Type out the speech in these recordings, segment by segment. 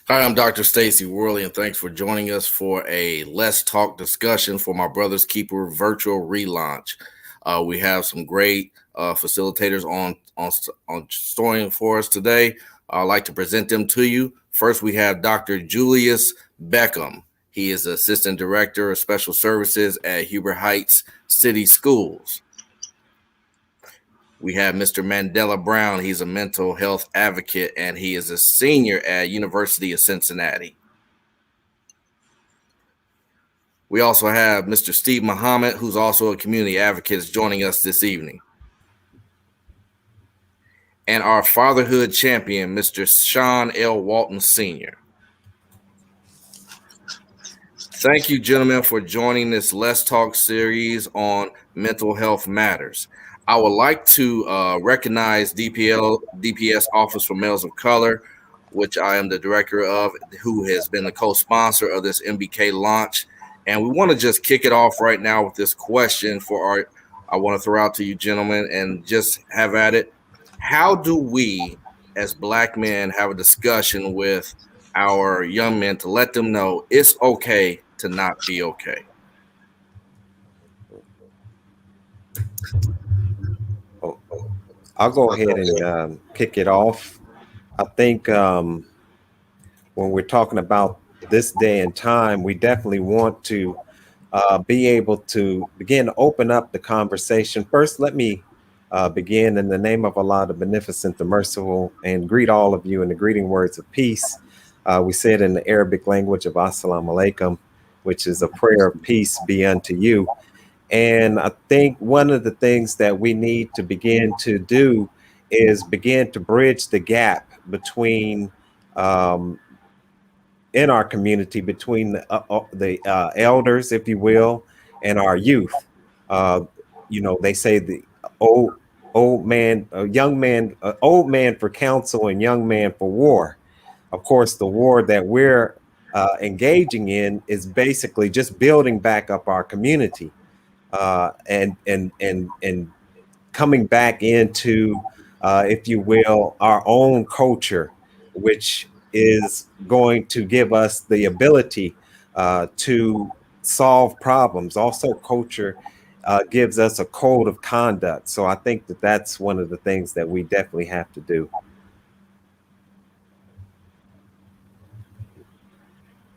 Hi, I'm Dr. Stacy Worley, and thanks for joining us for a Let's Talk discussion for my Brother's Keeper virtual relaunch. We have some great facilitators on storing for us today. I'd like to present them to you. First, we have Dr. Julius Beckham. He is the Assistant Director of Special Services at Huber Heights City Schools. We have Mr. Mandela Brown. He's a mental health advocate, and he is a senior at University of Cincinnati. We also have Mr. Steve Muhammad, who's also a community advocate, is joining us this evening. And our fatherhood champion, Mr. Sean L. Walton Sr. Thank you, gentlemen, for joining this Let's Talk series on mental health matters. I would like to recognize DPS Office for Males of Color, which I am the director of, who has been the co-sponsor of this MBK launch. And we want to just kick it off right now with this question I want to throw out to you, gentlemen, and just have at it. How do we, as Black men, have a discussion with our young men to let them know it's okay to not be okay? I'll go ahead and kick it off. I think when we're talking about this day and time, we definitely want to be able to begin to open up the conversation. First, let me begin in the name of Allah, the Beneficent, the Merciful, and greet all of you in the greeting words of peace. We say it in the Arabic language of Assalamu alaikum, which is a prayer of peace be unto you. And I think one of the things that we need to begin to do is begin to bridge the gap between in our community between the elders, if you will, and our youth. They say the old man for counsel and young man for war. Of course, the war that we're engaging in is basically just building back up our community and coming back into, if you will, our own culture, which is going to give us the ability to solve problems. Also, culture gives us a code of conduct. So I think that that's one of the things that we definitely have to do.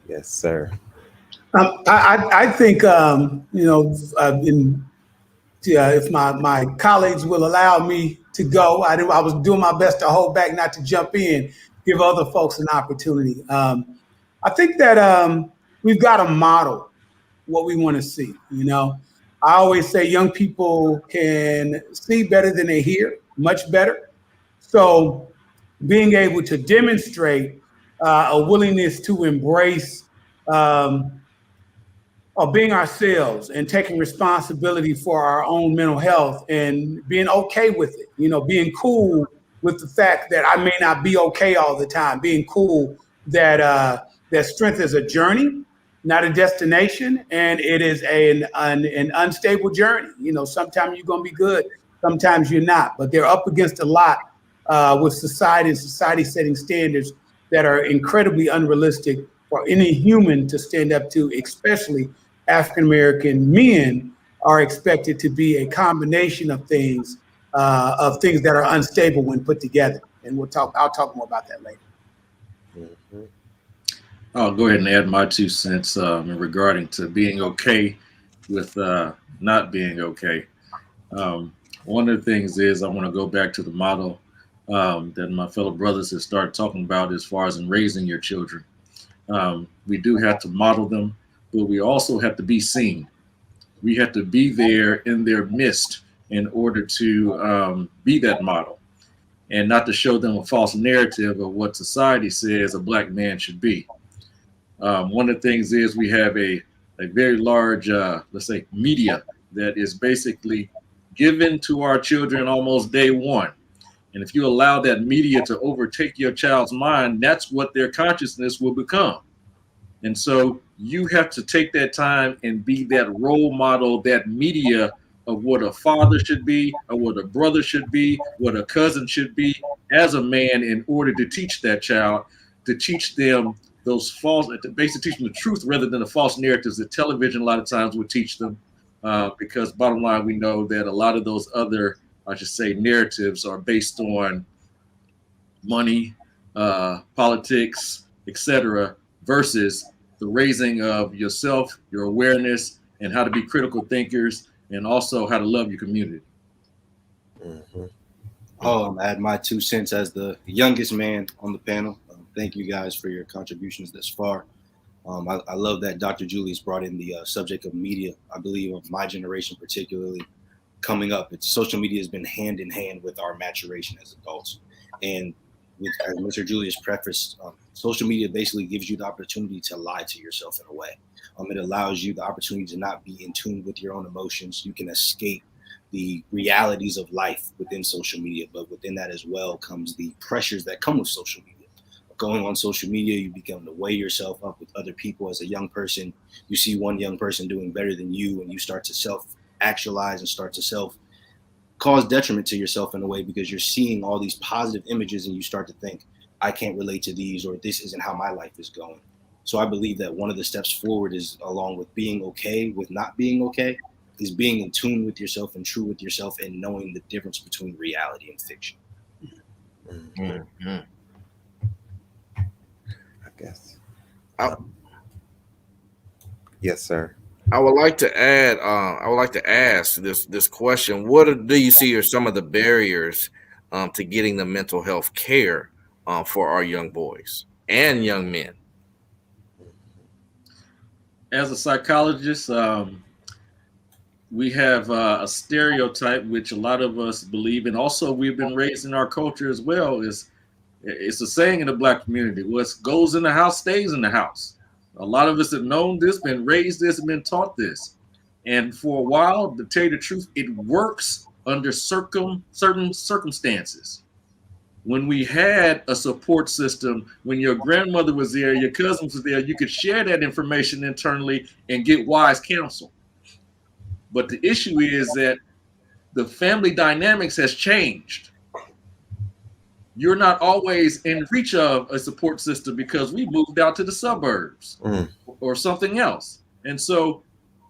Yes, sir. I think, if my colleagues will allow me to go, I was doing my best to hold back, not to jump in, give other folks an opportunity. I think that we've got to model what we want to see. I always say young people can see better than they hear, much better. So being able to demonstrate a willingness to embrace of being ourselves and taking responsibility for our own mental health and being okay with it, being cool with the fact that I may not be okay all the time, being cool that that strength is a journey, not a destination, and it is an unstable journey. Sometimes you're going to be good, sometimes you're not, but they're up against a lot with society and society setting standards that are incredibly unrealistic for any human to stand up to, especially African-American men are expected to be a combination of things that are unstable when put together. And I'll talk more about that later. Mm-hmm. I'll go ahead and add my 2 cents regarding to being okay with not being okay. One of the things is I want to go back to the model that my fellow brothers have started talking about as far as in raising your children. We do have to model them, but we also have to be seen. We have to be there in their midst in order to be that model and not to show them a false narrative of what society says a Black man should be. One of the things is we have a very large, let's say, media that is basically given to our children almost day one. And if you allow that media to overtake your child's mind, that's what their consciousness will become. And so you have to take that time and be that role model, that media of what a father should be, or what a brother should be, what a cousin should be as a man in order to teach that child to teach them those false, to basically teach them the truth rather than the false narratives that television a lot of times would teach them. Because bottom line, we know that a lot of those other, I should say, narratives are based on money, politics, etc., versus the raising of yourself, your awareness, and how to be critical thinkers, and also how to love your community. Add my 2 cents as the youngest man on the panel. Thank you guys for your contributions thus far. I love that Dr. Julius brought in the subject of media. I believe of my generation, particularly coming up, social media has been hand in hand with our maturation as adults. And as Mr. Julius prefaced, social media basically gives you the opportunity to lie to yourself in a way. It allows you the opportunity to not be in tune with your own emotions. You can escape the realities of life within social media, but within that as well comes the pressures that come with social media. Going on social media, you become to weigh yourself up with other people. As a young person, you see one young person doing better than you, and you start to self-actualize and start to self-cause detriment to yourself in a way, because you're seeing all these positive images and you start to think, I can't relate to these, or this isn't how my life is going. So I believe that one of the steps forward is, along with being okay with not being okay, is being in tune with yourself and true with yourself and knowing the difference between reality and fiction. Mm-hmm. I guess. Yes, sir. I would like to add. I would like to ask this question: what do you see are some of the barriers to getting the mental health care for our young boys and young men? As a psychologist, we have a stereotype which a lot of us believe, and also we've been raised in our culture as well. It's a saying in the Black community: what goes in the house stays in the house. A lot of us have known this, been raised this, and been taught this. And for a while, to tell you the truth, it works under certain circumstances. When we had a support system, when your grandmother was there, your cousins was there, you could share that information internally and get wise counsel. But the issue is that the family dynamics has changed. You're not always in reach of a support system because we moved out to the suburbs or something else. And so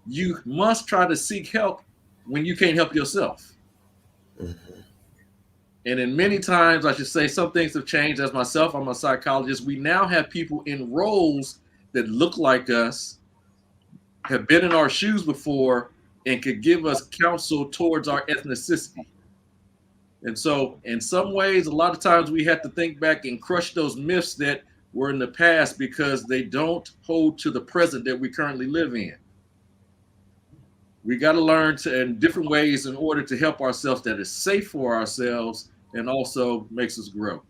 you must try to seek help when you can't help yourself. And in many times, I should say, some things have changed. As myself, I'm a psychologist. We now have people in roles that look like us, have been in our shoes before, and could give us counsel towards our ethnicity. And so in some ways, a lot of times we have to think back and crush those myths that were in the past because they don't hold to the present that we currently live in. We got to learn in different ways in order to help ourselves that is safe for ourselves and also makes us grow.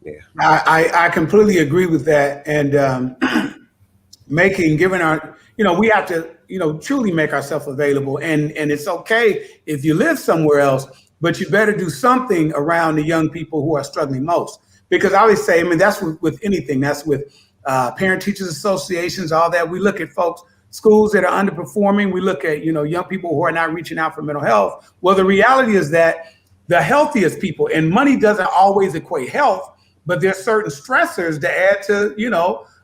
Yeah, I completely agree with that. And giving our, we have to, truly make ourselves available. And it's okay if you live somewhere else, but you better do something around the young people who are struggling most. Because I always say, that's with anything. That's with parent teachers associations, all that. We look at schools that are underperforming. We look at, young people who are not reaching out for mental health. Well, the reality is that the healthiest people, and money doesn't always equate health, but there's certain stressors that add to,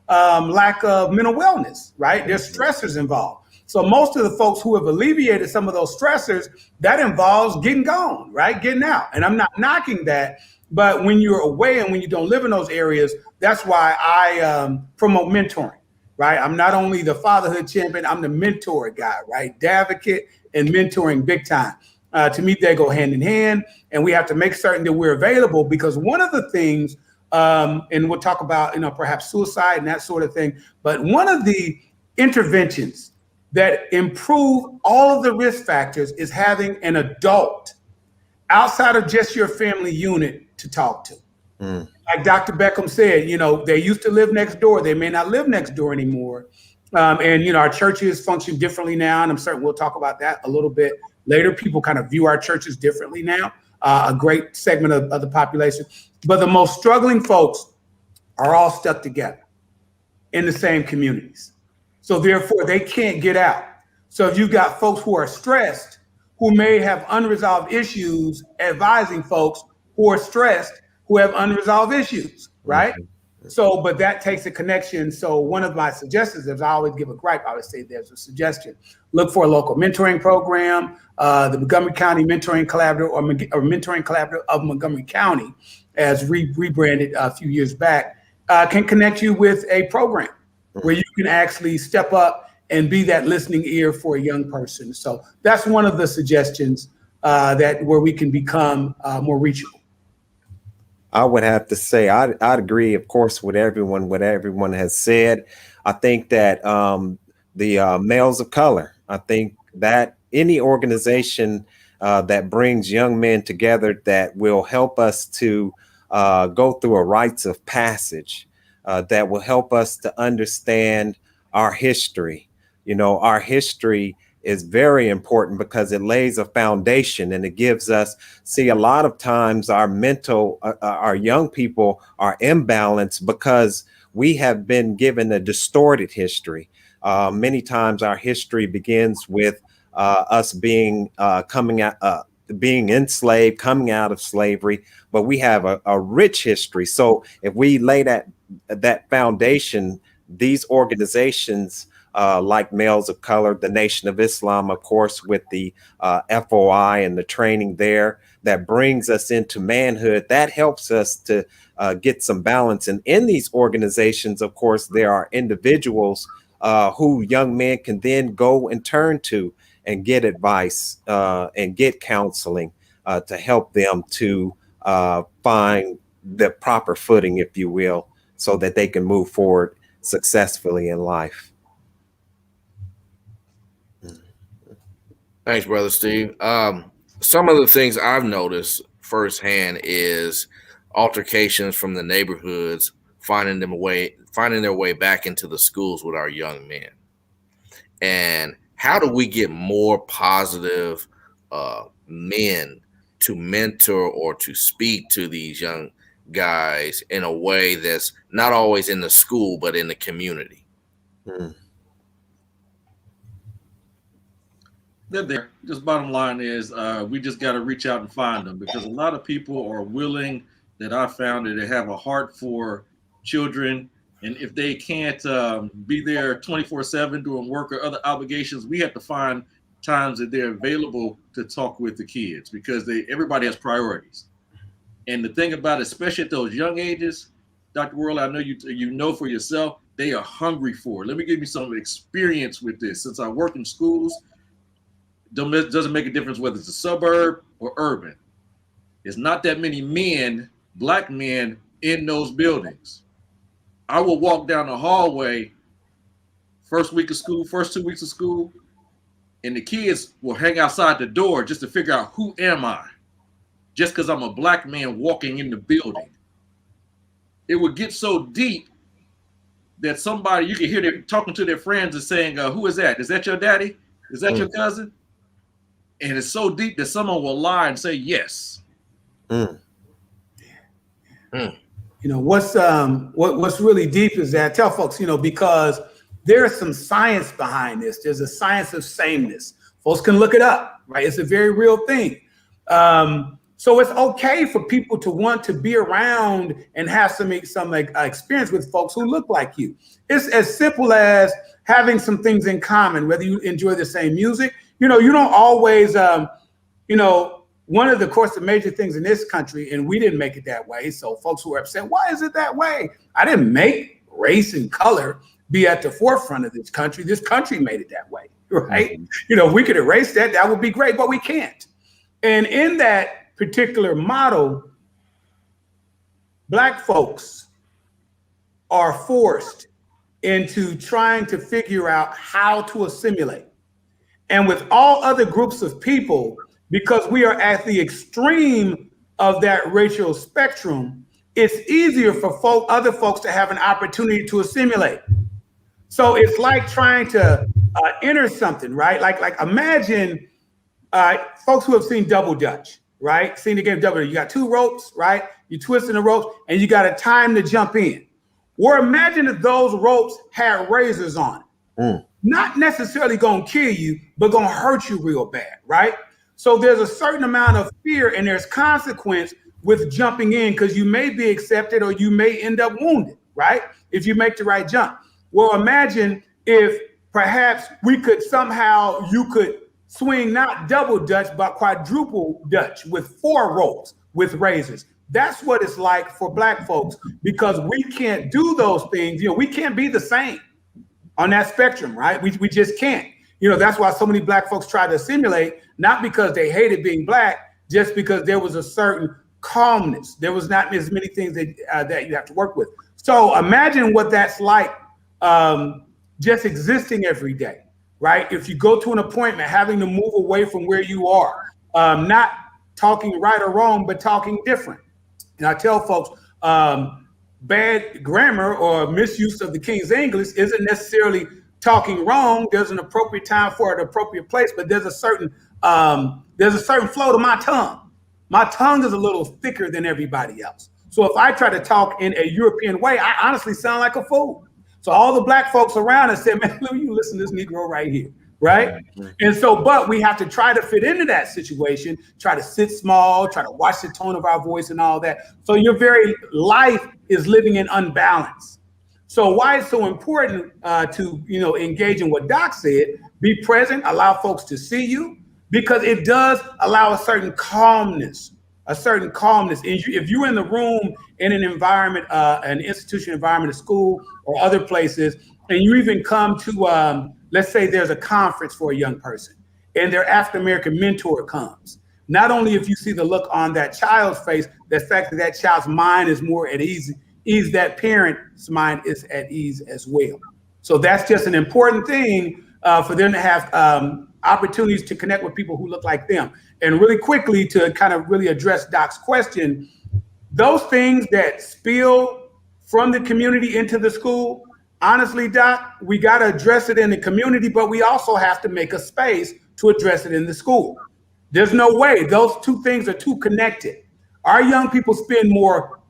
lack of mental wellness, right? There's stressors involved. So most of the folks who have alleviated some of those stressors, that involves getting gone, right? Getting out. And I'm not knocking that, but when you're away and when you don't live in those areas, that's why I promote mentoring, right? I'm not only the fatherhood champion, I'm the mentor guy, right? Advocate and mentoring big time. To me, they go hand in hand, and we have to make certain that we're available, because one of the things, and we'll talk about, perhaps suicide and that sort of thing, but one of the interventions that improve all of the risk factors is having an adult outside of just your family unit to talk to. Like Dr. Beckham said, they used to live next door. They may not live next door anymore. And, our churches function differently now. And I'm certain we'll talk about that a little bit later. People kind of view our churches differently now, a great segment of the population. But the most struggling folks are all stuck together in the same communities. So therefore, they can't get out. So if you've got folks who are stressed, who may have unresolved issues, advising folks who are stressed, who have unresolved issues. right? So, but that takes a connection. So one of my suggestions is I always give a gripe. I always say there's a suggestion. Look for a local mentoring program. The Montgomery County Mentoring Collaborative or Mentoring Collaborative of Montgomery County, as rebranded a few years back, can connect you with a program where you can actually step up and be that listening ear for a young person. So that's one of the suggestions that where we can become more reachable. I would have to say I'd agree, of course, with what everyone has said. I think that the males of color, I think that any organization that brings young men together that will help us to go through a rites of passage, that will help us to understand our history. You know, our history is very important because it lays a foundation and it gives us, see, a lot of times our young people are imbalanced because we have been given a distorted history. Many times our history begins with us being being enslaved, coming out of slavery, but we have a rich history. So if we lay that foundation, these organizations like Males of Color, the Nation of Islam, of course, with the FOI and the training there that brings us into manhood, that helps us to get some balance. And in these organizations, of course, there are individuals who young men can then go and turn to and get advice and get counseling to help them to find the proper footing, if you will, so that they can move forward successfully in life. Thanks, Brother Steve. Some of the things I've noticed firsthand is altercations from the neighborhoods finding their way back into the schools with our young men. And how do we get more positive men to mentor or to speak to these young guys in a way that's not always in the school, but in the community? They're there. Just bottom line is we just got to reach out and find them, because a lot of people are willing, that I found, that they have a heart for children. And if they can't be there 24/7 doing work or other obligations, we have to find times that they're available to talk with the kids, because everybody has priorities. And the thing about it, especially at those young ages, Dr. Worley, I know you know for yourself, they are hungry for it. Let me give you some experience with this. Since I work in schools, doesn't make a difference whether it's a suburb or urban. There's not that many men, black men, in those buildings. I will walk down the hallway first week of school, first 2 weeks of school, and the kids will hang outside the door just to figure out, who am I? Just because I'm a black man walking in the building. It would get so deep that somebody, you can hear them talking to their friends and saying, who is that? Is that your daddy? Is that your cousin? And it's so deep that someone will lie and say yes. You know, what's really deep is that, tell folks, you know, because there's some science behind this. There's a science of sameness. Folks can look it up, right? It's a very real thing. So it's okay for people to want to be around and have some experience with folks who look like you. It's as simple as having some things in common, whether you enjoy the same music. You know, you don't always, you know, one of the major things in this country, and we didn't make it that way. So folks who are upset, why is it that way? I didn't make race and color be at the forefront of this country. This country made it that way, right? You know, we could erase that. That would be great, but we can't. And in that particular model, Black folks are forced into trying to figure out how to assimilate. And with all other groups of people, because we are at the extreme of that racial spectrum, it's easier for other folks to have an opportunity to assimilate. So it's like trying to enter something, right? Like imagine folks who have seen Double Dutch, right? Seen the game Double Dutch. You got two ropes, right? You twist in the ropes and you got a time to jump in. Or imagine if those ropes had razors on it. Not necessarily gonna kill you, but gonna hurt you real bad, right? So there's a certain amount of fear and there's consequence with jumping in, because you may be accepted or you may end up wounded, right? If you make the right jump. Well, imagine if perhaps we could somehow, you could swing not double Dutch, but quadruple Dutch with 4 ropes with razors. That's what it's like for Black folks, because we can't do those things. You know, we can't be the same on that spectrum, right? We just can't. You know, that's why so many Black folks try to assimilate, not because they hated being Black, just because there was a certain calmness. There was not as many things that you have to work with. So imagine what that's like, just existing every day, right? If you go to an appointment, having to move away from where you are, not talking right or wrong, but talking different. And I tell folks, bad grammar or misuse of the King's English isn't necessarily talking wrong. There's an appropriate time for an appropriate place, but there's a certain flow to my tongue. My tongue is a little thicker than everybody else. So if I try to talk in a European way, I honestly sound like a fool. So all the Black folks around us said, man, let you listen to this Negro right here, right? And so, but we have to try to fit into that situation, try to sit small, try to watch the tone of our voice and all that. So your very life is living in unbalance. So why it's so important to, you know, engage in what Doc said, be present, allow folks to see you, because it does allow a certain calmness. And if you're in the room in an environment, an institution environment, a school or other places, and you even come to, let's say there's a conference for a young person and their African-American mentor comes. Not only if you see the look on that child's face, the fact that that child's mind is more at ease, that parent's mind is at ease as well. So that's just an important thing for them to have opportunities to connect with people who look like them. And really quickly, to kind of really address Doc's question, those things that spill from the community into the school, honestly, Doc, we got to address it in the community, but we also have to make a space to address it in the school. There's no way. Those two things are too connected. Our young people spend more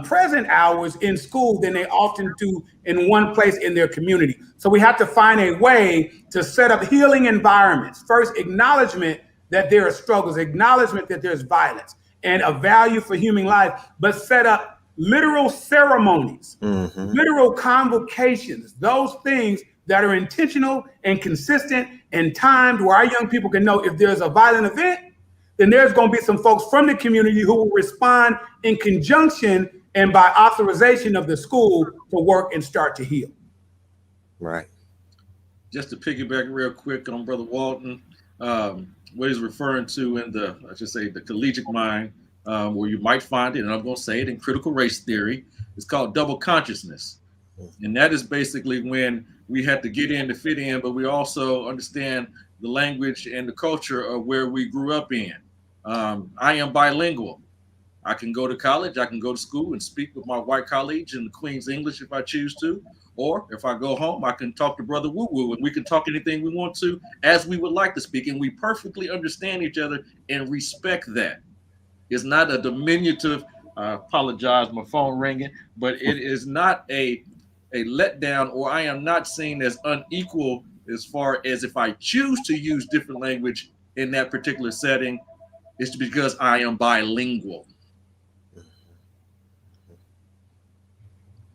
present hours in school than they often do in one place in their community. So we have to find a way to set up healing environments. First, acknowledgement that there are struggles, acknowledgement that there's violence and a value for human life, but set up literal ceremonies, literal convocations, those things that are intentional and consistent and timed, where our young people can know if there's a violent event, then there's going to be some folks from the community who will respond in conjunction and by authorization of the school to work and start to heal. Right. Just to piggyback real quick on Brother Walton, what he's referring to in the, I should say, the collegiate mind, where you might find it, and I'm going to say it in critical race theory, it's called double consciousness. And that is basically when we have to get in to fit in, but we also understand the language and the culture of where we grew up in. I am bilingual. I can go to college, I can go to school and speak with my white colleagues in the Queen's English if I choose to. Or if I go home, I can talk to Brother Woo Woo and we can talk anything we want to as we would like to speak. And we perfectly understand each other and respect that. It's not a diminutive, I apologize, my phone ringing, but it is not a letdown, or I am not seen as unequal as far as if I choose to use different language in that particular setting. It's because I am bilingual.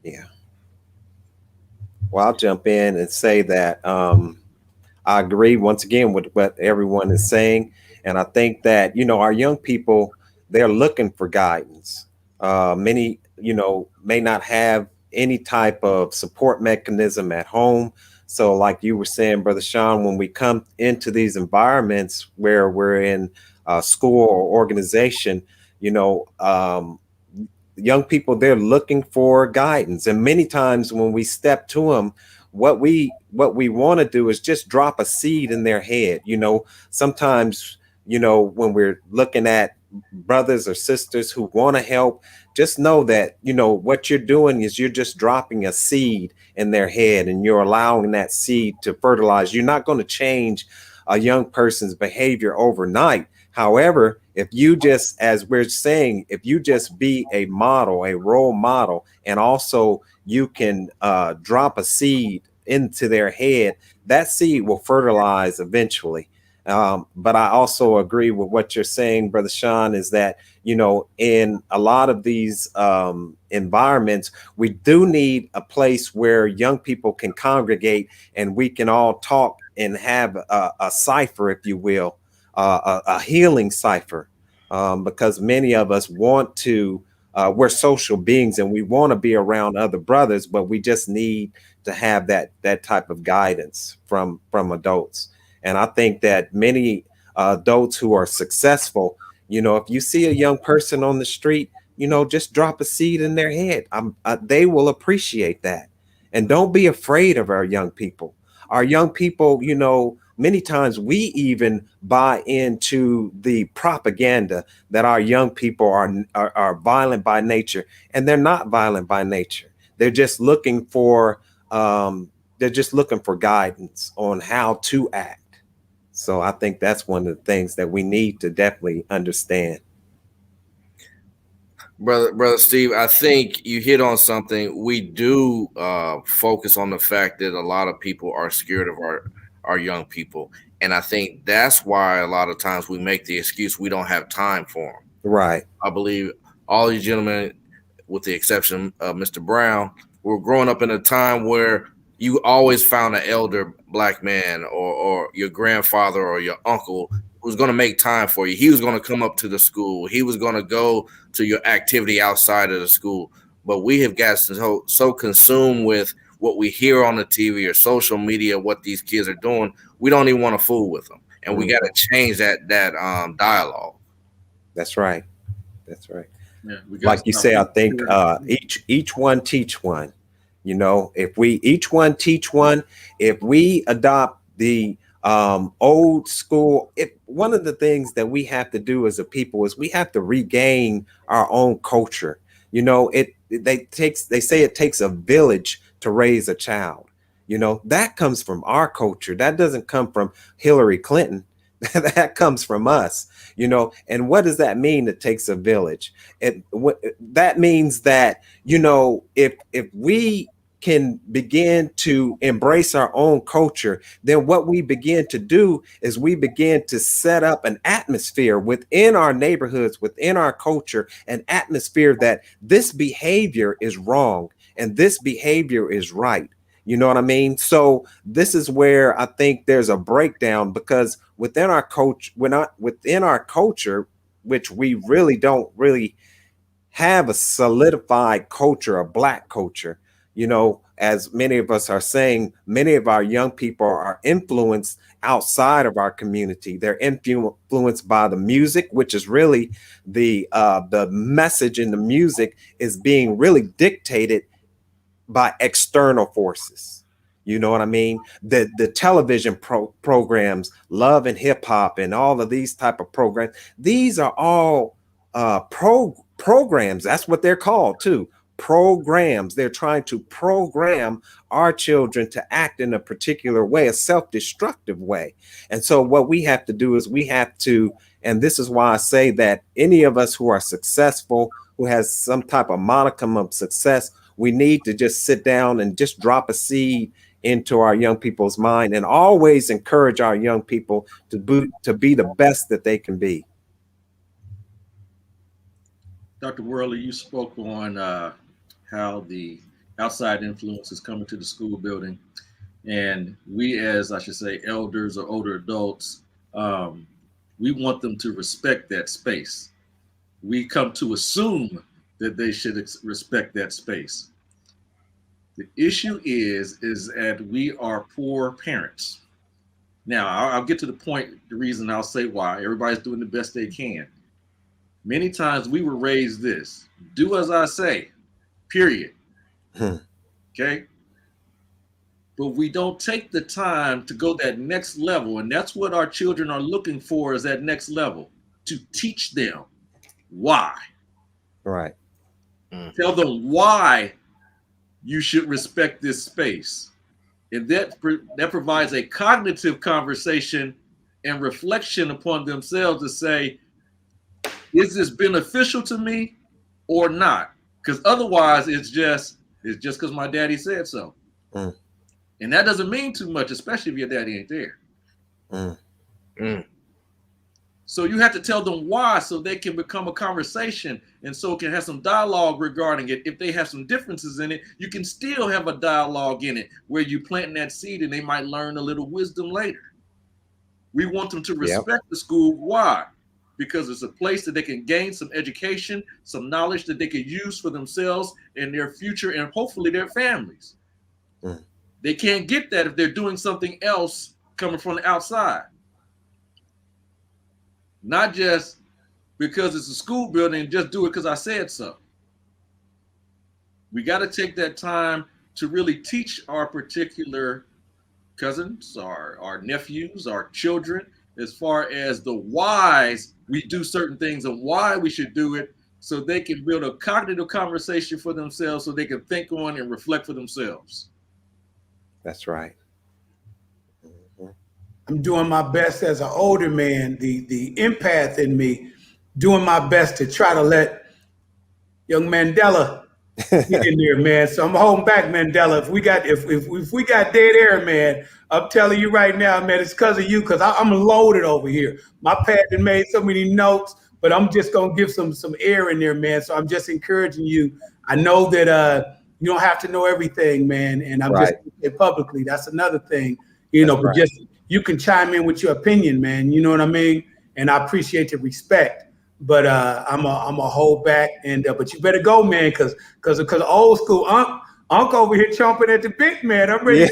Yeah. Well, I'll jump in and say that I agree once again with what everyone is saying. And I think that, you know, our young people, they're looking for guidance. Many, you know, may not have any type of support mechanism at home. So like you were saying, Brother Sean, when we come into these environments where we're in school or organization, you know, young people, they're looking for guidance. And many times when we step to them, what we want to do is just drop a seed in their head. You know, sometimes, you know, when we're looking at brothers or sisters who want to help, just know that, you know, what you're doing is you're just dropping a seed in their head and you're allowing that seed to fertilize. You're not going to change a young person's behavior overnight. However, if you just, as we're saying, if you just be a model, a role model, and also you can drop a seed into their head, that seed will fertilize eventually. But I also agree with what you're saying, Brother Sean, is that, in a lot of these environments, we do need a place where young people can congregate and we can all talk and have a cipher, if you will, a healing cipher, because many of us want to, we're social beings and we want to be around other brothers, but we just need to have that type of guidance from adults. And I think that many adults who are successful, if you see a young person on the street, just drop a seed in their head. They will appreciate that. And don't be afraid of our young people. Our young people, many times we even buy into the propaganda that our young people are violent by nature, and they're not violent by nature. They're just looking for guidance on how to act. So I think that's one of the things that we need to definitely understand. Brother Steve, I think you hit on something. We do focus on the fact that a lot of people are scared of our young people. And I think that's why a lot of times we make the excuse we don't have time for them. Right. I believe all these gentlemen, with the exception of Mr. Brown, were growing up in a time where you always found an elder black man or your grandfather or your uncle who was going to make time for you. He was going to come up to the school. He was going to go to your activity outside of the school. But we have gotten so consumed with what we hear on the TV or social media, what these kids are doing, we don't even want to fool with them. And we got to change that dialogue. That's right. That's right. Yeah, like you say, I think each one teach one. If we each one teach one, if we adopt the old school, one of the things that we have to do as a people is we have to regain our own culture. They say it takes a village to raise a child. That comes from our culture. That doesn't come from Hillary Clinton. That comes from us, and what does that mean? It takes a village. That means that, if we can begin to embrace our own culture, then what we begin to do is we begin to set up an atmosphere within our neighborhoods, within our culture, an atmosphere that this behavior is wrong and this behavior is right. You know what I mean? So this is where I think there's a breakdown, because within our culture, which we really don't really have a solidified culture, a black culture, as many of us are saying, many of our young people are influenced outside of our community. They're influenced by the music, which is really the message in the music is being really dictated by external forces. You know what I mean? The television programs, Love and Hip Hop, and all of these type of programs. These are all programs. That's what they're called too. Programs. They're trying to program our children to act in a particular way, a self-destructive way. And so what we have to do is we have to, and this is why I say that any of us who are successful, who has some type of modicum of success, we need to just sit down and just drop a seed into our young people's mind and always encourage our young people to be the best that they can be. Dr. Worley, you spoke on how the outside influence is coming to the school building. And we, as I should say, elders or older adults, we want them to respect that space. We come to assume that they should respect that space. The issue is that we are poor parents. Now, I'll get to the point, the reason I'll say why. Everybody's doing the best they can. Many times we were raised this: do as I say, period. Okay? But we don't take the time to go that next level. And that's what our children are looking for, is that next level, to teach them why. Right. Tell them why you should respect this space. And that provides a cognitive conversation and reflection upon themselves to say, is this beneficial to me or not? Because otherwise it's just because my daddy said so. And that doesn't mean too much, especially if your daddy ain't there. So you have to tell them why, so they can become a conversation, and so can have some dialogue regarding it. If they have some differences in it, you can still have a dialogue in it where you plant that seed and they might learn a little wisdom later. We want them to respect the school. Why? Because it's a place that they can gain some education, some knowledge that they can use for themselves and their future and hopefully their families. They can't get that if they're doing something else coming from the outside. Not just because it's a school building, just do it because I said so. We got to take that time to really teach our particular cousins, our nephews, our children, as far as the whys we do certain things and why we should do it, so they can build a cognitive conversation for themselves, so they can think on and reflect for themselves. That's right. I'm doing my best as an older man, the empath in me, doing my best to try to let young Mandela get in there, man. So I'm holding back, Mandela. If we got dead air, man, I'm telling you right now, man, it's because of you, because I'm loaded over here. My pad had made so many notes, but I'm just gonna give some air in there, man. So I'm just encouraging you. I know that you don't have to know everything, man, and I'm just saying publicly. That's another thing, but just you can chime in with your opinion, man. You know what I mean? And I appreciate the respect. But I'm a hold back, and but you better go, man, because old school Unc over here chomping at the bit, man. I'm ready.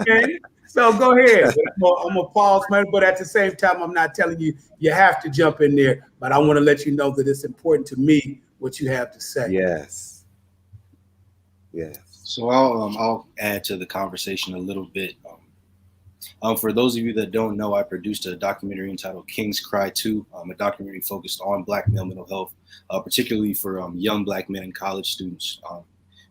Man. So go ahead. I'm gonna pause, man. But at the same time, I'm not telling you have to jump in there. But I want to let you know that it's important to me what you have to say. Yes. Yes. So I'll add to the conversation a little bit. For those of you that don't know, I produced a documentary entitled King's Cry 2, a documentary focused on Black male mental health, particularly for young Black men and college students.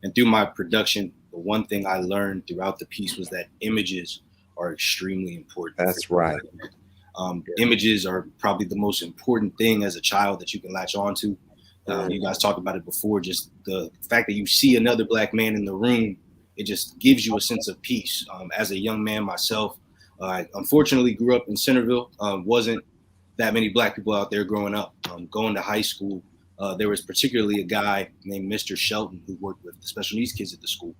And through my production, the one thing I learned throughout the piece was that images are extremely important. That's right. Images are probably the most important thing as a child that you can latch on to. You guys talked about it before, just the fact that you see another Black man in the room, it just gives you a sense of peace. As a young man myself, I unfortunately grew up in Centerville. Wasn't that many Black people out there growing up. Going to high school, there was particularly a guy named Mr. Shelton who worked with the special needs kids at the school.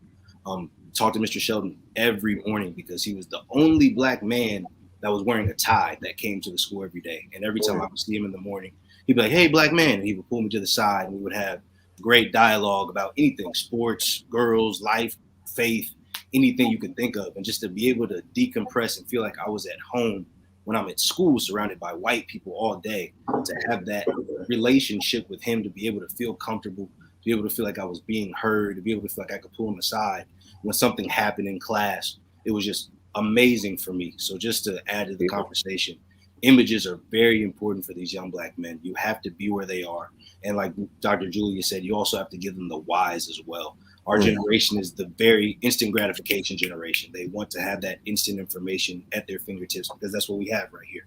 Talked to Mr. Shelton every morning because he was the only Black man that was wearing a tie that came to the school every day. And every time I would see him in the morning, he'd be like, "Hey, Black man," and he would pull me to the side, and we would have great dialogue about anything: sports, girls, life, faith, anything you can think of. And just to be able to decompress and feel like I was at home when I'm at school surrounded by white people all day, to have that relationship with him, to be able to feel comfortable, to be able to feel like I was being heard, to be able to feel like I could pull him aside when something happened in class, it was just amazing for me. So just to add to the conversation, images are very important for these young Black men. You have to be where they are. And like Dr. Julia said, you also have to give them the whys as well. Our generation is the very instant gratification generation. They want to have that instant information at their fingertips because that's what we have right here.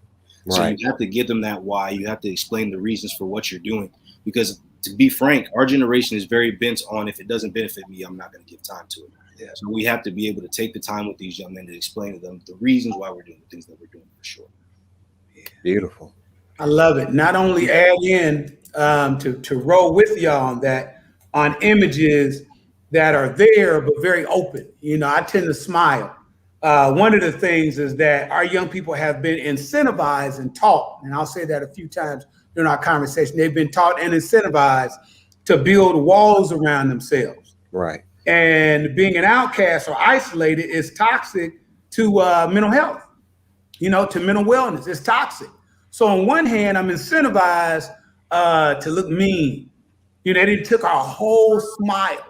So you have to give them that why. You have to explain the reasons for what you're doing. Because to be frank, our generation is very bent on, if it doesn't benefit me, I'm not going to give time to it. So we have to be able to take the time with these young men to explain to them the reasons why we're doing the things that we're doing, for sure. Beautiful. I love it. Not only add in to roll with y'all on that, on images that are there, but very open. I tend to smile. One of the things is that our young people have been incentivized and taught, and I'll say that a few times during our conversation, they've been taught and incentivized to build walls around themselves. Right. And being an outcast or isolated is toxic to mental health, to mental wellness. It's toxic. So on one hand, I'm incentivized to look mean. They took our whole smile.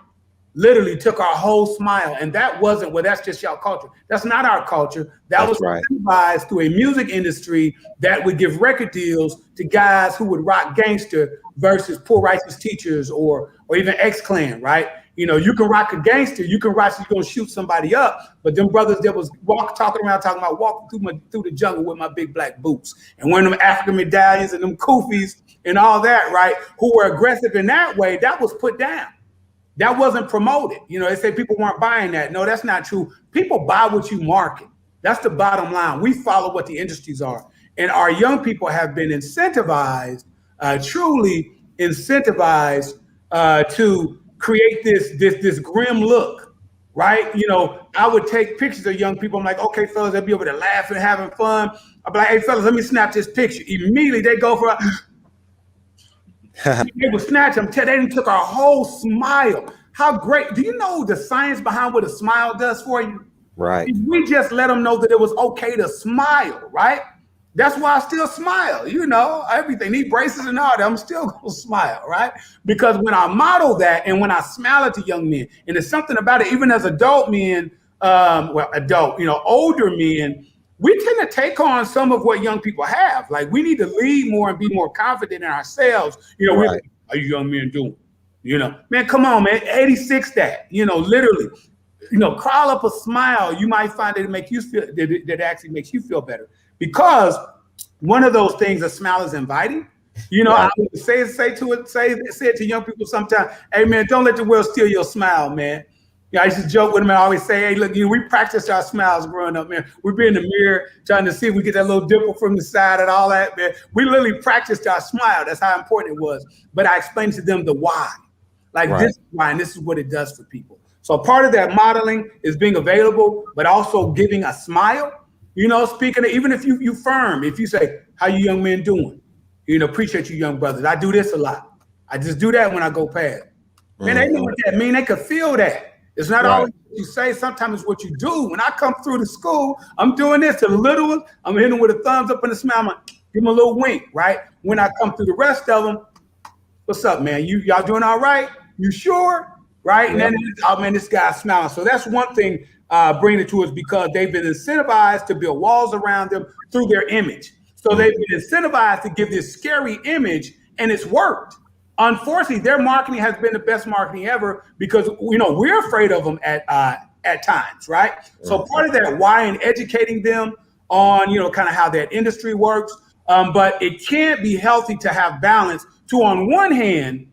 Literally took our whole smile. And that wasn't, well, that's just y'all culture. That's not our culture. That was incentivized through a music industry that would give record deals to guys who would rock gangster versus poor righteous teachers or even X-Clan, right? You can rock a gangster, you can rock, you're gonna shoot somebody up, but them brothers that was talking about walking through the jungle with my big black boots and wearing them African medallions and them kufis and all that, right? Who were aggressive in that way, that was put down. That wasn't promoted. They say people weren't buying that. No, that's not true. People buy what you market. That's the bottom line. We follow what the industries are. And our young people have been incentivized, truly incentivized, to create this grim look, right? You know, I would take pictures of young people. I'm like, okay, fellas, they'll be over there laughing, having fun. I'll be like, hey, fellas, let me snap this picture. Immediately they go for they will snatch them. They didn't took our whole smile. How great. Do you know the science behind what a smile does for you? Right. We just let them know that it was okay to smile, right? That's why I still smile, you know, everything, need braces and all that, I'm still gonna smile, right? Because when I model that and when I smile at the young men, and there's something about it, even as adult men, older men, we tend to take on some of what young people have. Like, we need to lead more and be more confident in ourselves. You know, right. How you young men doing? You know, man, come on, man, 86 that, you know, literally. You know, crawl up a smile. You might find that it make you feel that actually makes you feel better, because one of those things, a smile is inviting. You know, right. I would say it to young people sometimes. Hey man, don't let the world steal your smile, man. Yeah, I used to joke with them and I always say, hey, look, you know, we practiced our smiles growing up, man. We'd be in the mirror trying to see if we get that little dimple from the side and all that, man. We literally practiced our smile. That's how important it was. But I explained to them the why. Like, right. This is why, and this is what it does for people. So part of that modeling is being available, but also giving a smile. You know, speaking of, even if you firm, if you say, how you young men doing? You know, appreciate you young brothers. I do this a lot. I just do that when I go past. Man, they know what that mean. They could feel that. It's not always what you say. Sometimes it's what you do. When I come through the school, I'm doing this to the little ones. I'm hitting them with a thumbs up and a smile. I'm like, give them a little wink, right? When I come through the rest of them, what's up, man? Y'all doing all right? You sure? Right? And then, oh man, this guy's smiling. So that's one thing bringing it to us, because they've been incentivized to build walls around them through their image. So they've been incentivized to give this scary image, and it's worked. Unfortunately, their marketing has been the best marketing ever, because, you know, we're afraid of them at times, right? So part of that why, and educating them on, you know, kind of how that industry works. But it can't be healthy to have balance to, on one hand,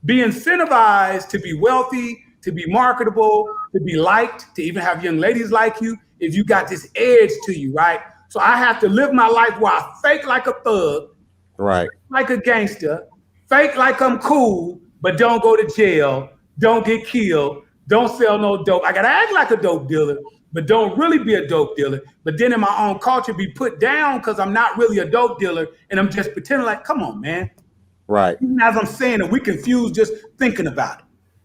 be incentivized to be wealthy, to be marketable, to be liked, to even have young ladies like you, if you got this edge to you, right? So I have to live my life where I fake like a thug, right, like a gangster, fake like I'm cool, but don't go to jail, don't get killed, don't sell no dope. I gotta act like a dope dealer, but don't really be a dope dealer. But then in my own culture, be put down because I'm not really a dope dealer, and I'm just pretending like, come on, man. Right. Even as I'm saying it, we confuse just thinking about it.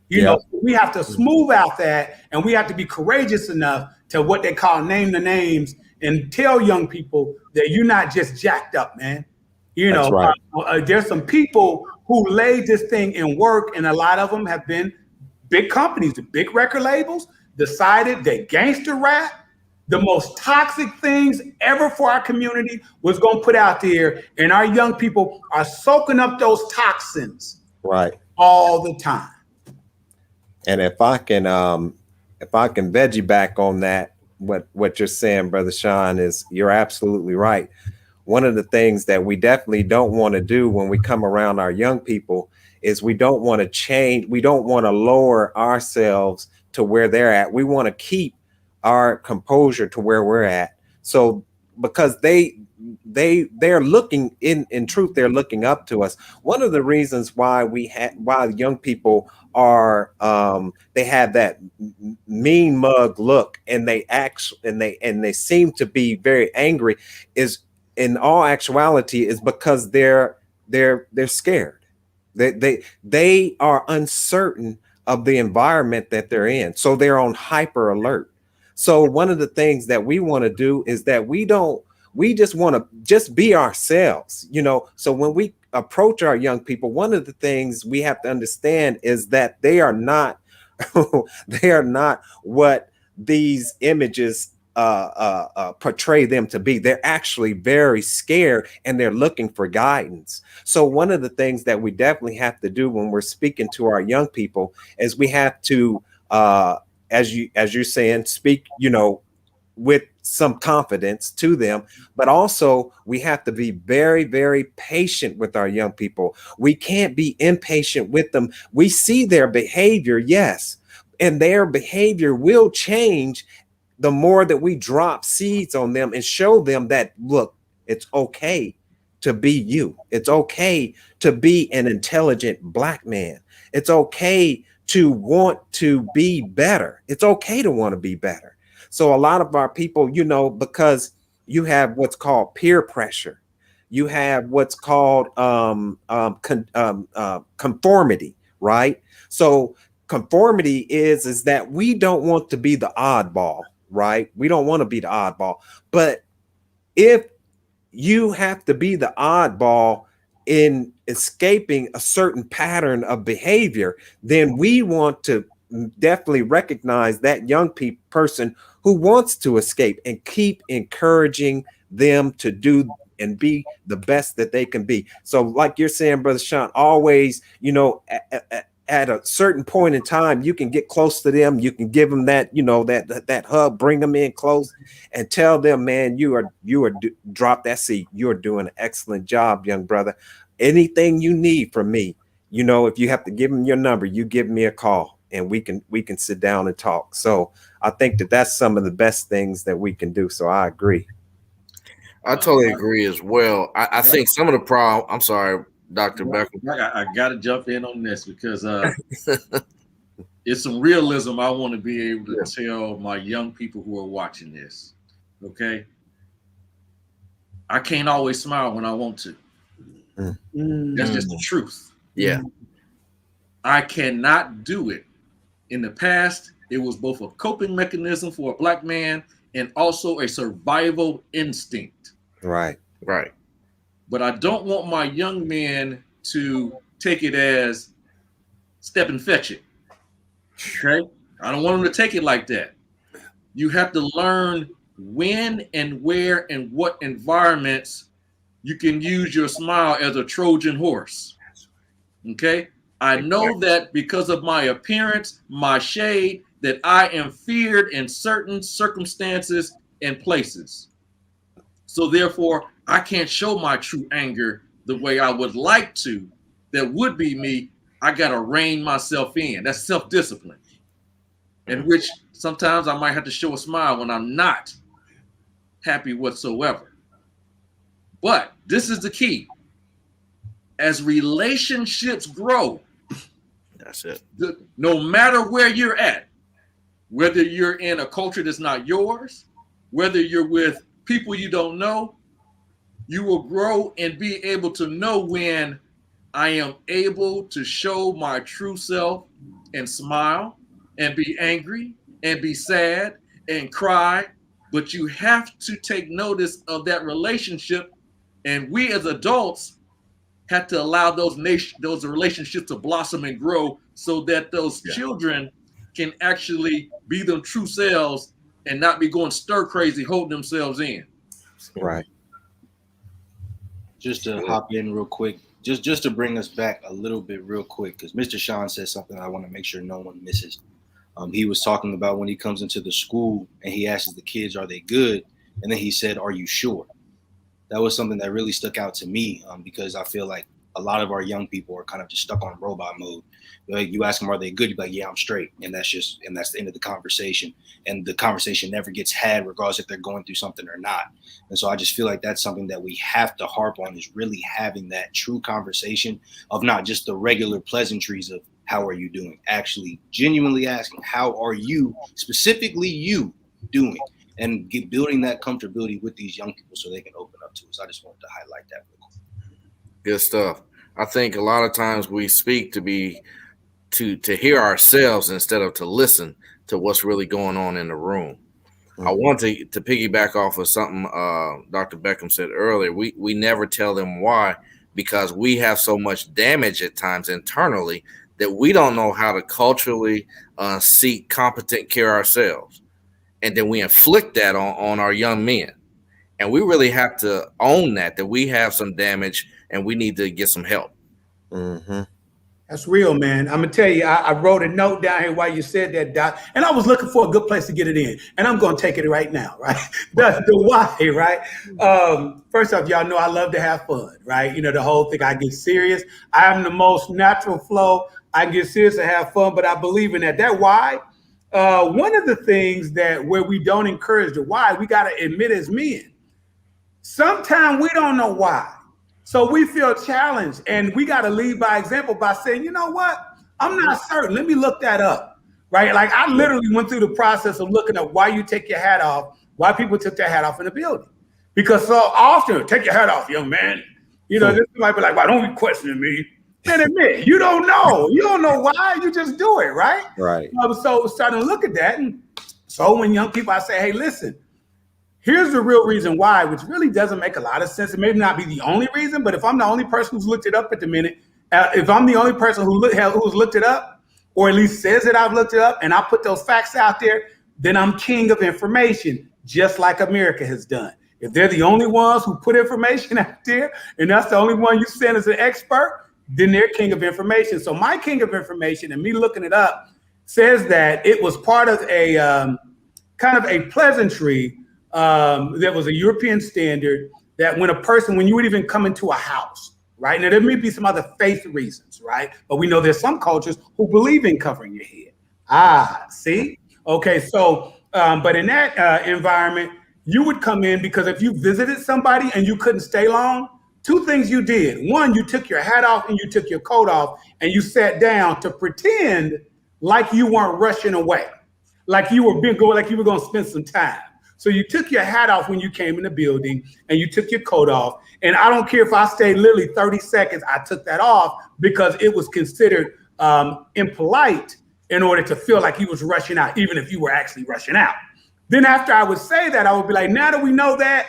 You know, we have to smooth out that, and we have to be courageous enough to what they call name the names, and tell young people that you're not just jacked up, man. You know, right. There's some people who laid this thing in work, and a lot of them have been big companies, the big record labels, decided that gangster rap, the most toxic things ever for our community, was going to put out there, and our young people are soaking up those toxins all the time. And if I can veggie back on that, what you're saying, Brother Sean, is you're absolutely right. One of the things that we definitely don't want to do when we come around our young people is we don't want to change. We don't want to lower ourselves to where they're at. We want to keep our composure to where we're at. So because they're looking in truth, they're looking up to us. One of the reasons why why young people are they have that mean mug look, and they act and they seem to be very angry, is in all actuality is because they're scared. They are uncertain of the environment that they're in, so they're on hyper alert. So one of the things that we want to do is that we just want to just be ourselves, you know. So when we approach our young people, one of the things we have to understand is that they are not they are not what these images portray them to be. They're actually very scared, and they're looking for guidance. So one of the things that we definitely have to do when we're speaking to our young people is we have to as you're saying, speak, you know, with some confidence to them, but also we have to be very, very patient with our young people. We can't be impatient with them. We see their behavior, yes, and their behavior will change the more that we drop seeds on them and show them that, look, It's okay to be you. It's okay to be an intelligent Black man. It's okay to want to be better. It's okay to want to be better. So a lot of our people, you know, because you have what's called peer pressure, you have what's called conformity, right? So conformity is that we don't want to be the oddball, right? We don't want to be the oddball. But if you have to be the oddball in escaping a certain pattern of behavior, then we want to definitely recognize that young person who wants to escape and keep encouraging them to do and be the best that they can be. So like you're saying, Brother Sean, always, you know, at a certain point in time, you can get close to them. You can give them that, you know, that hug, bring them in close and tell them, man, you are drop that seat. You're doing an excellent job, young brother. Anything you need from me, you know, if you have to give them your number, you give me a call and we can sit down and talk. So I think that's some of the best things that we can do. So I agree. I totally agree as well. I think some of the problem, I'm sorry, Dr. Beckham. I got to jump in on this because it's some realism I want to be able to tell my young people who are watching this. Okay. I can't always smile when I want to. That's just the truth. Yeah. I cannot do it. In the past, it was both a coping mechanism for a Black man and also a survival instinct. Right. Right. But I don't want my young men to take it as step and fetch it. Okay? I don't want them to take it like that. You have to learn when and where and what environments you can use your smile as a Trojan horse. Okay? I know that because of my appearance, my shade, that I am feared in certain circumstances and places. So therefore, I can't show my true anger the way I would like to. That would be me. I got to rein myself in. That's self-discipline. In which sometimes I might have to show a smile when I'm not happy whatsoever. But this is the key. As relationships grow, that's it. No matter where you're at, whether you're in a culture that's not yours, whether you're with people you don't know, you will grow and be able to know when I am able to show my true self and smile and be angry and be sad and cry. But you have to take notice of that relationship. And we as adults have to allow those relationships to blossom and grow so that those children can actually be their true selves and not be going stir crazy, holding themselves in. Right. Just to hop in real quick, just to bring us back a little bit real quick, because Mr. Sean said something I want to make sure no one misses. He was talking about when he comes into the school and he asks the kids, are they good? And then he said, are you sure? That was something that really stuck out to me because I feel like a lot of our young people are kind of just stuck on robot mode. Like you ask them, are they good? You're like, yeah, I'm straight. And that's the end of the conversation. And the conversation never gets had regardless if they're going through something or not. And so I just feel like that's something that we have to harp on, is really having that true conversation of not just the regular pleasantries of how are you doing, actually genuinely asking, how are you, specifically you, doing? And building that comfortability with these young people so they can open up to us. I just wanted to highlight that real quick. Good stuff. I think a lot of times we speak to hear ourselves instead of to listen to what's really going on in the room. Mm-hmm. I want to piggyback off of something Dr. Beckham said earlier. We never tell them why, because we have so much damage at times internally that we don't know how to culturally seek competent care ourselves. And then we inflict that on our young men. And we really have to own that we have some damage and we need to get some help. Mm-hmm. That's real, man. I'm going to tell you, I wrote a note down here while you said that, Doc, and I was looking for a good place to get it in. And I'm going to take it right now, right? The why, right? First off, y'all know I love to have fun, right? You know, the whole thing, I get serious. I am the most natural flow. I get serious and have fun, but I believe in that. That why? One of the things where we don't encourage the why, we got to admit as men, Sometimes we don't know why. So we feel challenged, and we got to lead by example by saying, you know what? I'm not certain. Let me look that up, right? Like I literally went through the process of looking at why you take your hat off, why people took their hat off in the building. Because so often, take your hat off, young man. You know, this might be like, why don't be questioning me? Man, admit, you don't know. You don't know why. You just do it, right? Right. So starting to look at that. And so when young people, I say, hey, listen, here's the real reason why, which really doesn't make a lot of sense. It may not be the only reason, but if I'm the only person who's looked it up at the minute, if I'm the only person who's looked it up, or at least says that I've looked it up, and I put those facts out there, then I'm king of information, just like America has done. If they're the only ones who put information out there, and that's the only one you send as an expert, then they're king of information. So my king of information, and me looking it up, says that it was part of a kind of a pleasantry that was a European standard that when you would even come into a house, right? Now, there may be some other faith reasons, right? But we know there's some cultures who believe in covering your head. See? Okay, so, but in that environment, you would come in because if you visited somebody and you couldn't stay long, two things you did. One, you took your hat off and you took your coat off and you sat down to pretend like you weren't rushing away, like you were going to spend some time. So you took your hat off when you came in the building and you took your coat off. And I don't care if I stayed literally 30 seconds, I took that off because it was considered impolite in order to feel like he was rushing out, even if you were actually rushing out. Then after I would say that, I would be like, now that we know that,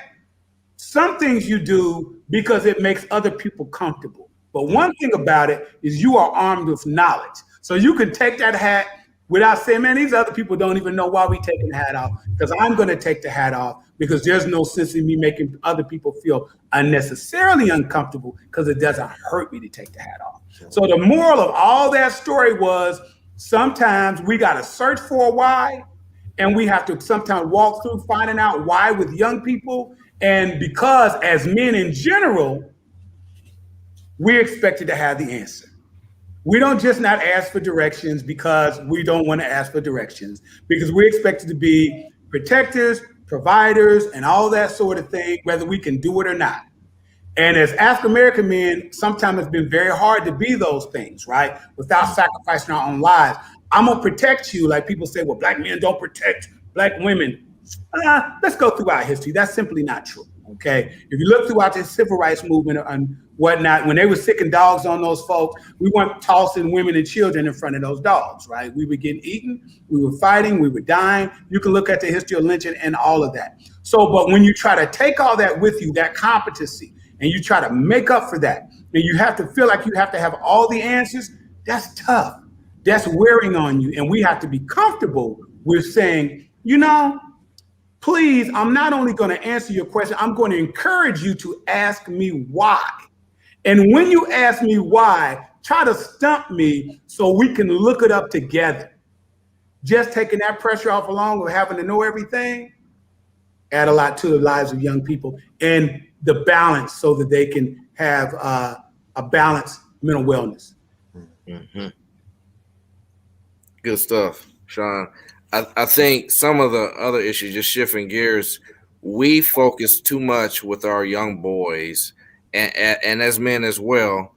some things you do because it makes other people comfortable. But one thing about it is you are armed with knowledge. So you can take that hat without saying, man, these other people don't even know why we taking the hat off, because I'm going to take the hat off because there's no sense in me making other people feel unnecessarily uncomfortable because it doesn't hurt me to take the hat off. So the moral of all that story was sometimes we got to search for a why, and we have to sometimes walk through finding out why with young people. And because as men in general, we're expected to have the answer. We don't just not ask for directions because we don't want to ask for directions, because we're expected to be protectors, providers, and all that sort of thing, whether we can do it or not. And as African-American men, sometimes it's been very hard to be those things, right? Without sacrificing our own lives. I'm going to protect you. Like people say, well, black men don't protect black women. Let's go through our history. That's simply not true. Okay. If you look throughout the civil rights movement and whatnot, when they were sicking dogs on those folks, we weren't tossing women and children in front of those dogs, right? We were getting eaten, we were fighting, we were dying. You can look at the history of lynching and all of that. So, but when you try to take all that with you, that competency, and you try to make up for that, and you have to feel like you have to have all the answers, that's tough. That's wearing on you. And we have to be comfortable with saying, you know, please, I'm not only going to answer your question, I'm going to encourage you to ask me why. And when you ask me why, try to stump me so we can look it up together. Just taking that pressure off along with having to know everything add a lot to the lives of young people and the balance so that they can have a balanced mental wellness. Mm-hmm. Good stuff, Sean. I think some of the other issues, just shifting gears, we focus too much with our young boys and as men as well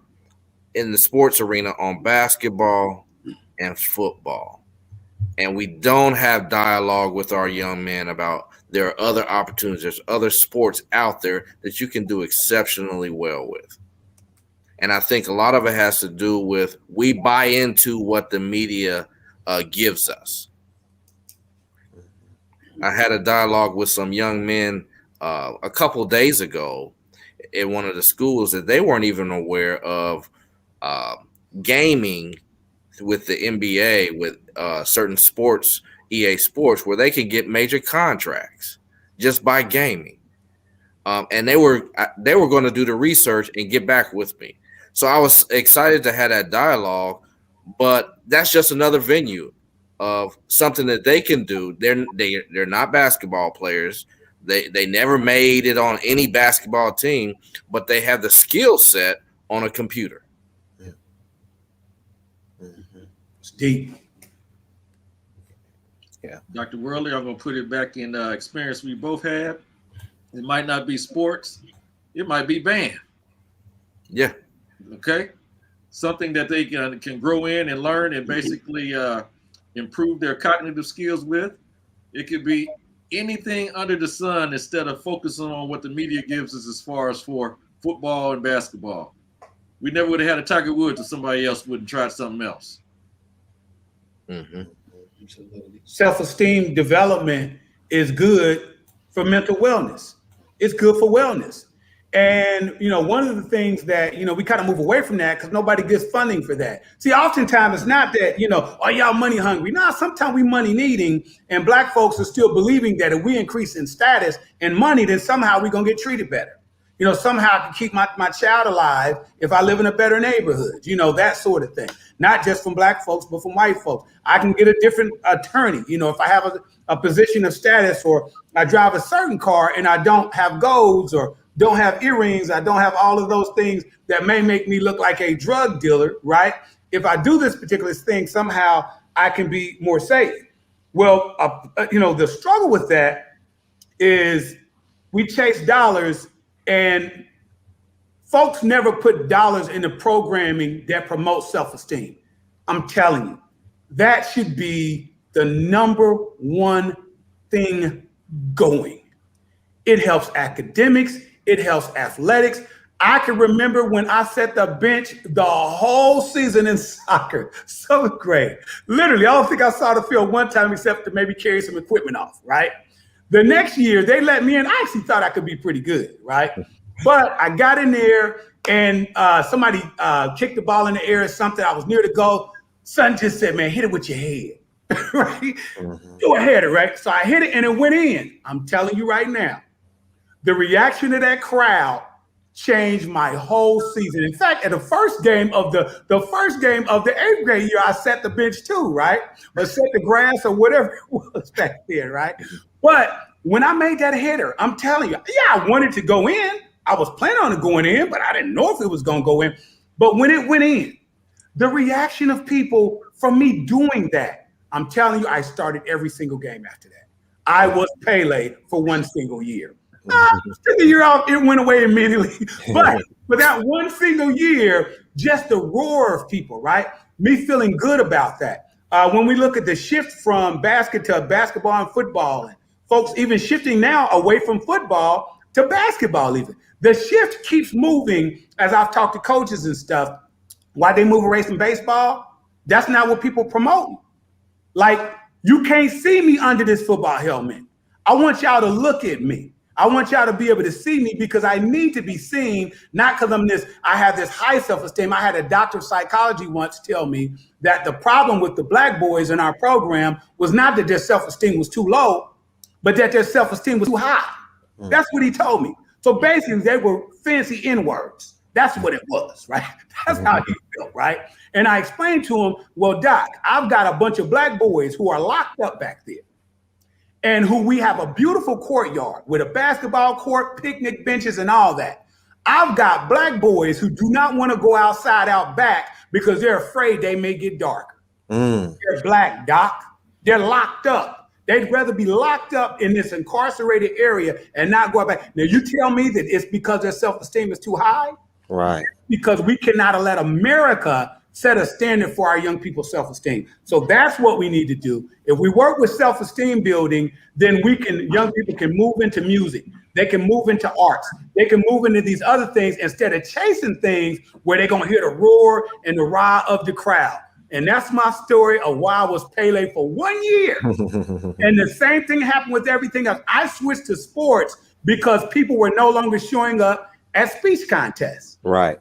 in the sports arena on basketball and football. And we don't have dialogue with our young men about there are other opportunities, there's other sports out there that you can do exceptionally well with. And I think a lot of it has to do with we buy into what the media gives us. I had a dialogue with some young men a couple days ago in one of the schools that they weren't even aware of gaming with the NBA, with certain sports, EA Sports, where they can get major contracts just by gaming. And they were going to do the research and get back with me. So I was excited to have that dialogue, but that's just another venue of something that they can do. They're not basketball players. They never made it on any basketball team, but they have the skill set on a computer. Yeah. Mm-hmm. It's deep. Yeah. Dr. Worley, I'm going to put it back in experience we both had. It might not be sports. It might be band. Yeah. Okay. Something that they can grow in and learn and basically improve their cognitive skills with. It could be anything under the sun instead of focusing on what the media gives us as far as for football and basketball. We never would have had a Tiger Woods if somebody else wouldn't try something else. Mm-hmm. Self-esteem development is good for mental wellness. It's good for wellness. And, one of the things that, we kind of move away from that because nobody gets funding for that. See, oftentimes it's not that, are y'all money hungry? No, sometimes we money needing, and Black folks are still believing that if we increase in status and money, then somehow we're going to get treated better. Somehow I can keep my child alive if I live in a better neighborhood, that sort of thing. Not just from Black folks, but from white folks. I can get a different attorney, if I have a position of status, or I drive a certain car and I don't have golds or don't have earrings, I don't have all of those things that may make me look like a drug dealer, right? If I do this particular thing, somehow I can be more safe. Well, the struggle with that is we chase dollars, and folks never put dollars into programming that promotes self-esteem. I'm telling you, that should be the number one thing going. It helps academics. It helps athletics. I can remember when I set the bench the whole season in soccer, 7th grade. Literally, I don't think I saw the field one time except to maybe carry some equipment off, right? The next year, they let me in. I actually thought I could be pretty good, right? But I got in there, and somebody kicked the ball in the air or something. I was near the goal. Son just said, man, hit it with your head, right? Mm-hmm. Do a header, right? So I hit it, and it went in. I'm telling you right now, the reaction of that crowd changed my whole season. In fact, at the first game of the 8th grade year, I set the bench too, right? Or set the grass or whatever it was back there, right? But when I made that header, I'm telling you, yeah, I wanted to go in. I was planning on it going in, but I didn't know if it was going to go in. But when it went in, the reaction of people from me doing that, I'm telling you, I started every single game after that. I was Pele for one single year. Took a year off, it went away immediately. But for that one single year, just the roar of people, right? Me feeling good about that. When we look at the shift from basketball and football, and folks even shifting now away from football to basketball even. The shift keeps moving as I've talked to coaches and stuff. Why they move away from baseball? That's not what people promote. Like, you can't see me under this football helmet. I want y'all to look at me. I want y'all to be able to see me because I need to be seen, not because I have this high self-esteem. I had a doctor of psychology once tell me that the problem with the Black boys in our program was not that their self-esteem was too low, but that their self-esteem was too high. That's what he told me. So basically, they were fancy N-words. That's what it was, right? That's how he felt, right? And I explained to him, well, Doc, I've got a bunch of Black boys who are locked up back there, and who we have a beautiful courtyard with a basketball court, picnic benches, and all that. I've got Black boys who do not want to go outside out back because they're afraid they may get darker. They're Black, Doc. They're locked up. They'd rather be locked up in this incarcerated area and not go out back. Now, you tell me that it's because their self-esteem is too high? Right. Because we cannot let America set a standard for our young people's self-esteem. So that's what we need to do. If we work with self-esteem building, then young people can move into music. They can move into arts. They can move into these other things instead of chasing things where they're going to hear the roar and the rah of the crowd. And that's my story of why I was Pele for 1 year. And the same thing happened with everything else. I switched to sports because people were no longer showing up at speech contests. Right.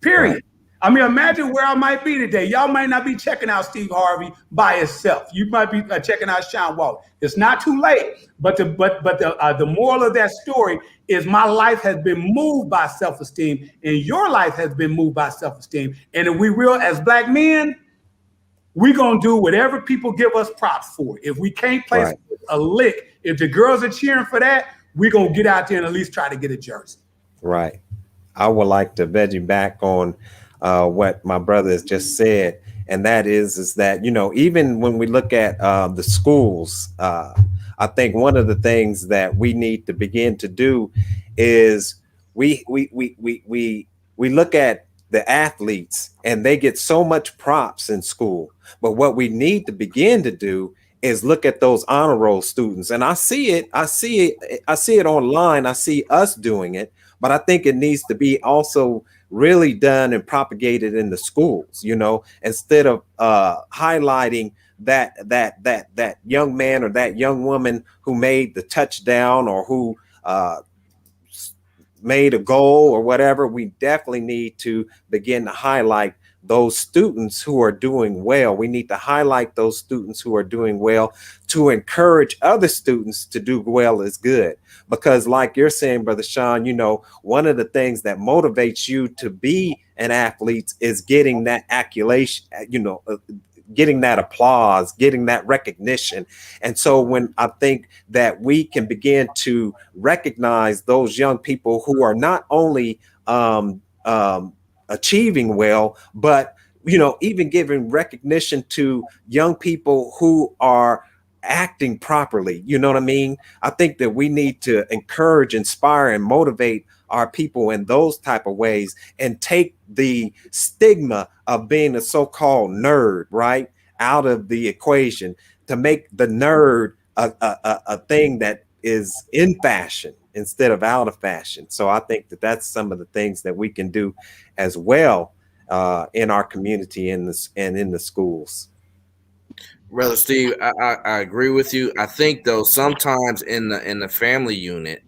Period. Right. I mean, imagine where I might be today. Y'all might not be checking out Steve Harvey by himself. You might be checking out Sean Walton. It's not too late. But the moral of that story is my life has been moved by self-esteem, and your life has been moved by self-esteem. And if we real as Black men, we're going to do whatever people give us props for. If we can't play a lick, if the girls are cheering for that, we're going to get out there and at least try to get a jersey. Right. I would like to veggie back on what my brother has just said. And that is that, even when we look at the schools, I think one of the things that we need to begin to do is we look at the athletes and they get so much props in school. But what we need to begin to do is look at those honor roll students. And I see it online. I see us doing it, but I think it needs to be also really done and propagated in the schools, instead of highlighting that young man or that young woman who made the touchdown or who made a goal or whatever. We definitely need to begin to highlight those students who are doing well. We need to highlight those students who are doing well to encourage other students to do well as good. Because like you're saying, Brother Sean, one of the things that motivates you to be an athlete is getting that accolation, getting that applause, getting that recognition. And so when I think that we can begin to recognize those young people who are not only achieving well, but even giving recognition to young people who are acting properly. You know what I mean? I think that we need to encourage, inspire, and motivate our people in those type of ways and take the stigma of being a so-called nerd, right, out of the equation to make the nerd a thing that is in fashion instead of out of fashion. So I think that that's some of the things that we can do as well in our community and in the schools. Brother Steve, I agree with you. I think though sometimes in the family unit,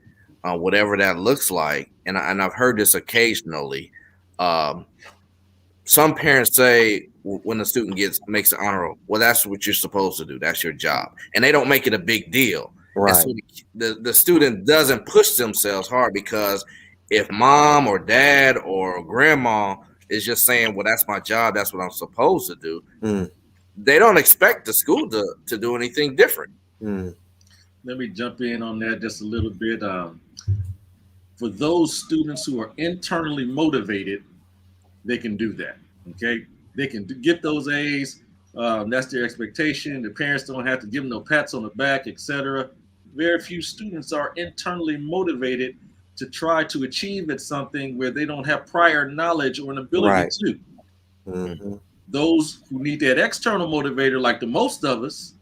whatever that looks like, and I've heard this occasionally, some parents say when the student makes an honor roll, well, that's what you're supposed to do. That's your job, and they don't make it a big deal. Right. And so the student doesn't push themselves hard, because if mom or dad or grandma is just saying, well, that's my job, that's what I'm supposed to do, they don't expect the school to do anything different. Let me jump in on that just a little bit. For those students who are internally motivated, they can do that. Okay, they can get those A's. That's their expectation. The parents don't have to give them no pats on the back, etc. Very few students are internally motivated to try to achieve at something where they don't have prior knowledge or an ability to. Mm-hmm. Those who need that external motivator, like the most of us,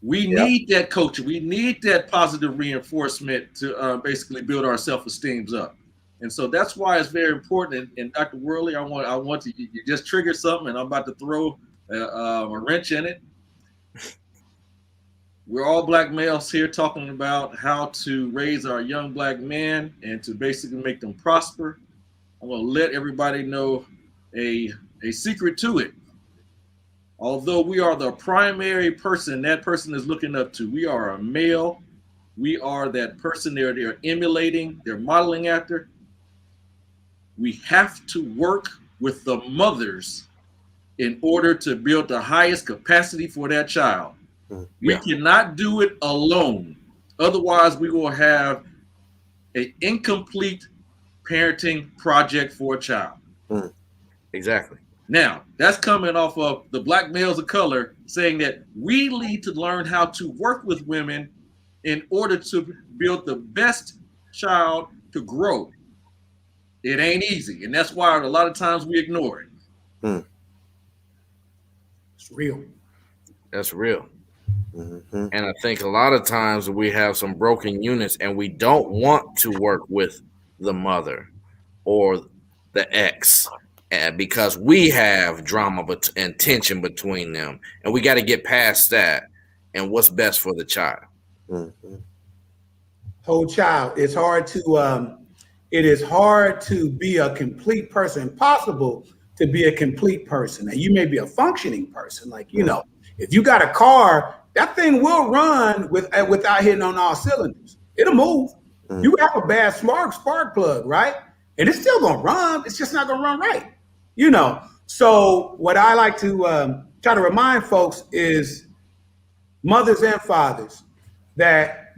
we need that coaching. We need that positive reinforcement to basically build our self-esteem up. And so that's why it's very important. And Dr. Worley, I want to, you just triggered something, and I'm about to throw a wrench in it. We're all Black males here talking about how to raise our young Black men and to basically make them prosper. I'm going to let everybody know a secret to it. Although we are the primary person that person is looking up to, we are a male. We are that person they're emulating, they're modeling after. We have to work with the mothers in order to build the highest capacity for that child. We cannot do it alone. Otherwise, we will have an incomplete parenting project for a child. Exactly. Now, that's coming off of the Black males of color saying that we need to learn how to work with women in order to build the best child to grow. It ain't easy. And that's why a lot of times we ignore it. It's real. That's real. Mm-hmm. And I think a lot of times we have some broken units and we don't want to work with the mother or the ex because we have drama and tension between them. And we got to get past that and what's best for the child. Whole child. It's hard to it is hard to be a complete person. Impossible to be a complete person. And you may be a functioning person. Like, if you got a car, that thing will run without hitting on all cylinders. It'll move. You have a bad spark plug, right? And it's still gonna run. It's just not gonna run right. So what I like to try to remind folks is, mothers and fathers, that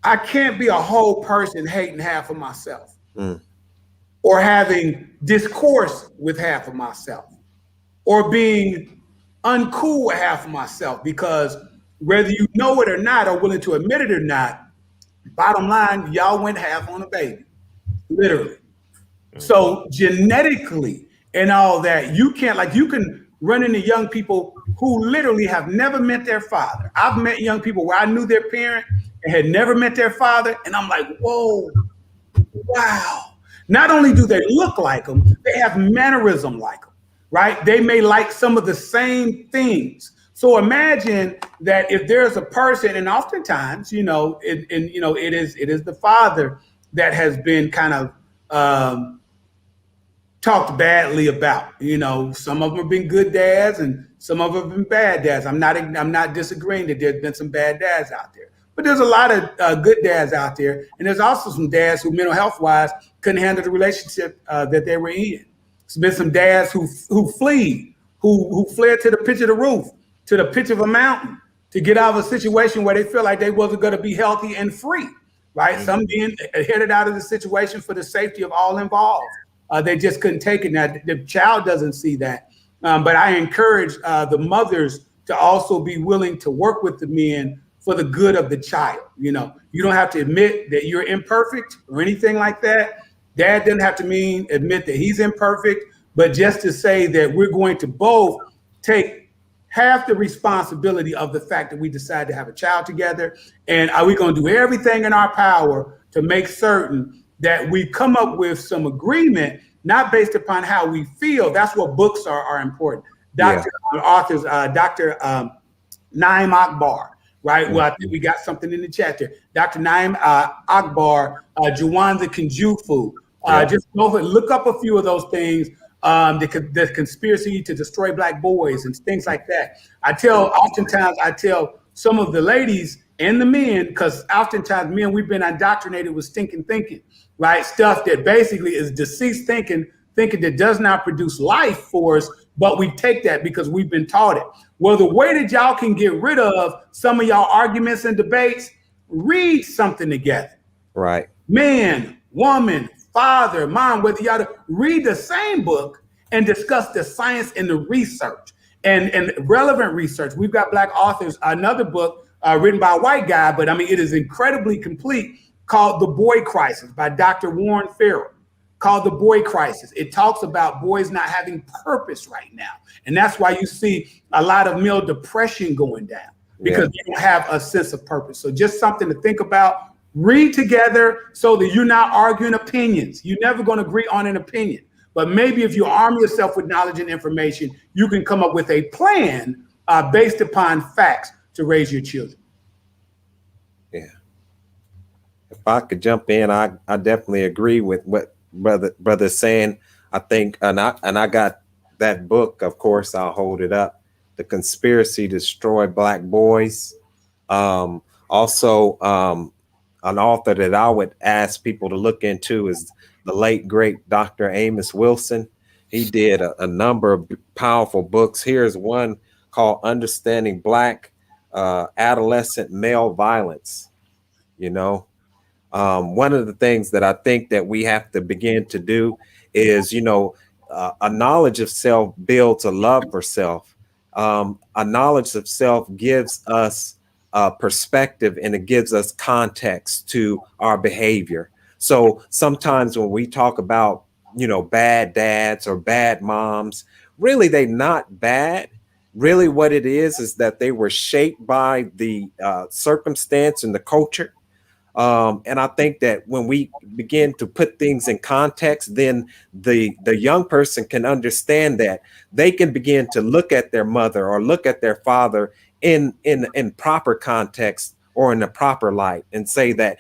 I can't be a whole person hating half of myself or having discourse with half of myself or being uncool with half of myself, because whether you know it or not, or willing to admit it or not, bottom line, y'all went half on a baby, literally. So genetically and all that, you can run into young people who literally have never met their father. I've met young people where I knew their parent and had never met their father, and I'm like, whoa, wow. Not only do they look like them, they have mannerism like them, right? They may like some of the same things. So imagine that if there's a person, and oftentimes, it is the father that has been kind of talked badly about. Some of them have been good dads, and some of them have been bad dads. I'm not disagreeing that there's been some bad dads out there, but there's a lot of good dads out there, and there's also some dads who, mental health wise, couldn't handle the relationship that they were in. There's been some dads who fled to the pitch of the roof, to the pitch of a mountain, to get out of a situation where they feel like they wasn't going to be healthy and free, right? Mm-hmm. Some being headed out of the situation for the safety of all involved. They just couldn't take it. Now, the child doesn't see that. But I encourage the mothers to also be willing to work with the men for the good of the child. You don't have to admit that you're imperfect or anything like that. Dad doesn't have to admit that he's imperfect, but just to say that we're going to both take half the responsibility of the fact that we decide to have a child together. And are we going to do everything in our power to make certain that we come up with some agreement, not based upon how we feel. That's what books are important. Dr. Naim Akbar, right? Mm-hmm. Well, I think we got something in the chat there. Dr. Naim Akbar, Juwan the Kinjufu. Just go ahead and look up a few of those things. The conspiracy to destroy Black boys and things like that. Oftentimes I tell some of the ladies and the men, because oftentimes men, we've been indoctrinated with stinking thinking, right? Stuff that basically is deceased thinking that does not produce life for us, but we take that because we've been taught it. Well, the way that y'all can get rid of some of y'all arguments and debates, read something together. Right. Man, woman, father, mom, whether y'all read the same book and discuss the science and the research and relevant research. We've got Black authors, another book written by a white guy, but it is incredibly complete, called The Boy Crisis by Dr. Warren Farrell, called The Boy Crisis. It talks about boys not having purpose right now. And that's why you see a lot of male depression going down, because they don't have a sense of purpose. So just something to think about. Read together so that you're not arguing opinions. You're never going to agree on an opinion. But maybe if you arm yourself with knowledge and information, you can come up with a plan based upon facts to raise your children. Yeah. If I could jump in, I definitely agree with what brother's saying. I think, and I got that book, of course, I'll hold it up, The Conspiracy to Destroy Black Boys. Also, an author that I would ask people to look into is the late, great Dr. Amos Wilson. He did a number of powerful books. Here's one called Understanding Black Adolescent Male Violence. One of the things that I think that we have to begin to do is, a knowledge of self builds a love for self. A knowledge of self gives us perspective, and it gives us context to our behavior. So sometimes when we talk about, bad dads or bad moms, really they're not bad. Really what it is that they were shaped by the circumstance and the culture. And I think that when we begin to put things in context, then the young person can understand that they can begin to look at their mother or look at their father in proper context or in the proper light and say that,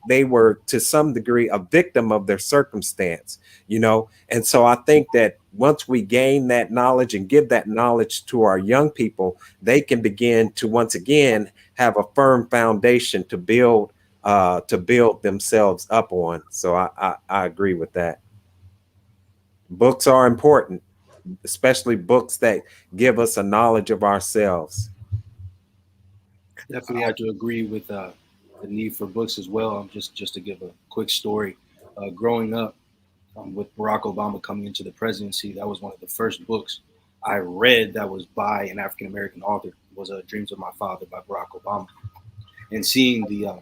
they were to some degree a victim of their circumstance, And so I think that once we gain that knowledge and give that knowledge to our young people, they can begin to once again have a firm foundation to build themselves up on. So I agree with that. Books are important, especially books that give us a knowledge of ourselves. Definitely have to agree with the need for books as well. Just to give a quick story, growing up with Barack Obama coming into the presidency, that was one of the first books I read that was by an African American author was Dreams of My Father by Barack Obama, and seeing the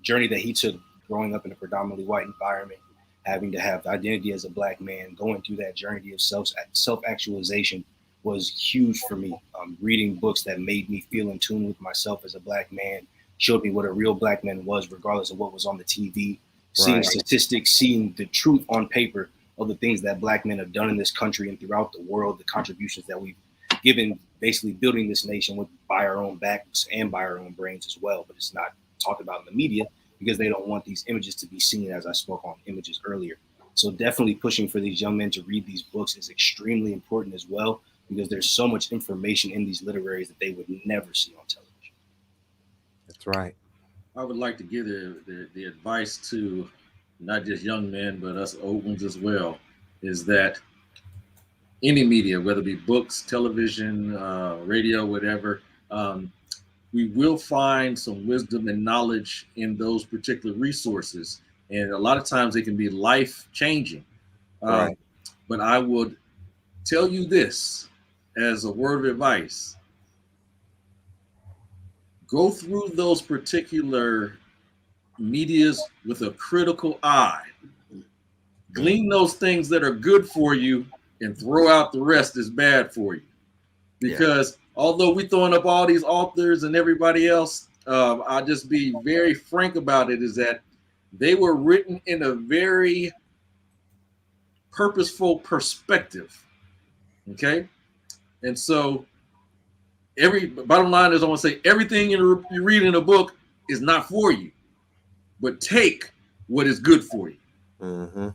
journey that he took growing up in a predominantly white environment, having to have identity as a black man, going through that journey of self-actualization was huge for me. Reading books that made me feel in tune with myself as a black man, showed me what a real black man was, regardless of what was on the TV, seeing statistics, seeing the truth on paper of the things that black men have done in this country and throughout the world, the contributions that we've given, basically building this nation with by our own backs and by our own brains as well. But it's not talked about in the media because they don't want these images to be seen, as I spoke on images earlier. So definitely pushing for these young men to read these books is extremely important as well, because there's so much information in these literaries that they would never see on television. That's right. I would like to give the advice to not just young men, but us old ones as well, is that any media, whether it be books, television, radio, whatever, we will find some wisdom and knowledge in those particular resources. And a lot of times they can be life-changing. Right. But I would tell you this as a word of advice. Go through those particular medias with a critical eye. Glean those things that are good for you and throw out the rest that's bad for you. Because although we're throwing up all these authors and everybody else, I'll just be very frank about it, is that they were written in a very purposeful perspective. Okay? And so bottom line is, I want to say everything you read in a book is not for you, but take what is good for you. Mm-hmm.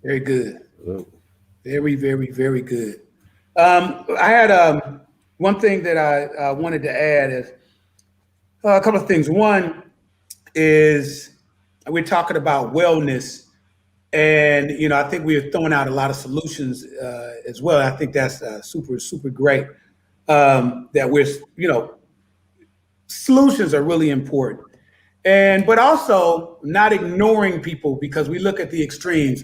Very good. Ooh. Very, very, very good. I had one thing that I wanted to add is a couple of things. One is we're talking about wellness, and I think we're throwing out a lot of solutions as well. I think that's super, super great. That we're solutions are really important, but also not ignoring people, because we look at the extremes.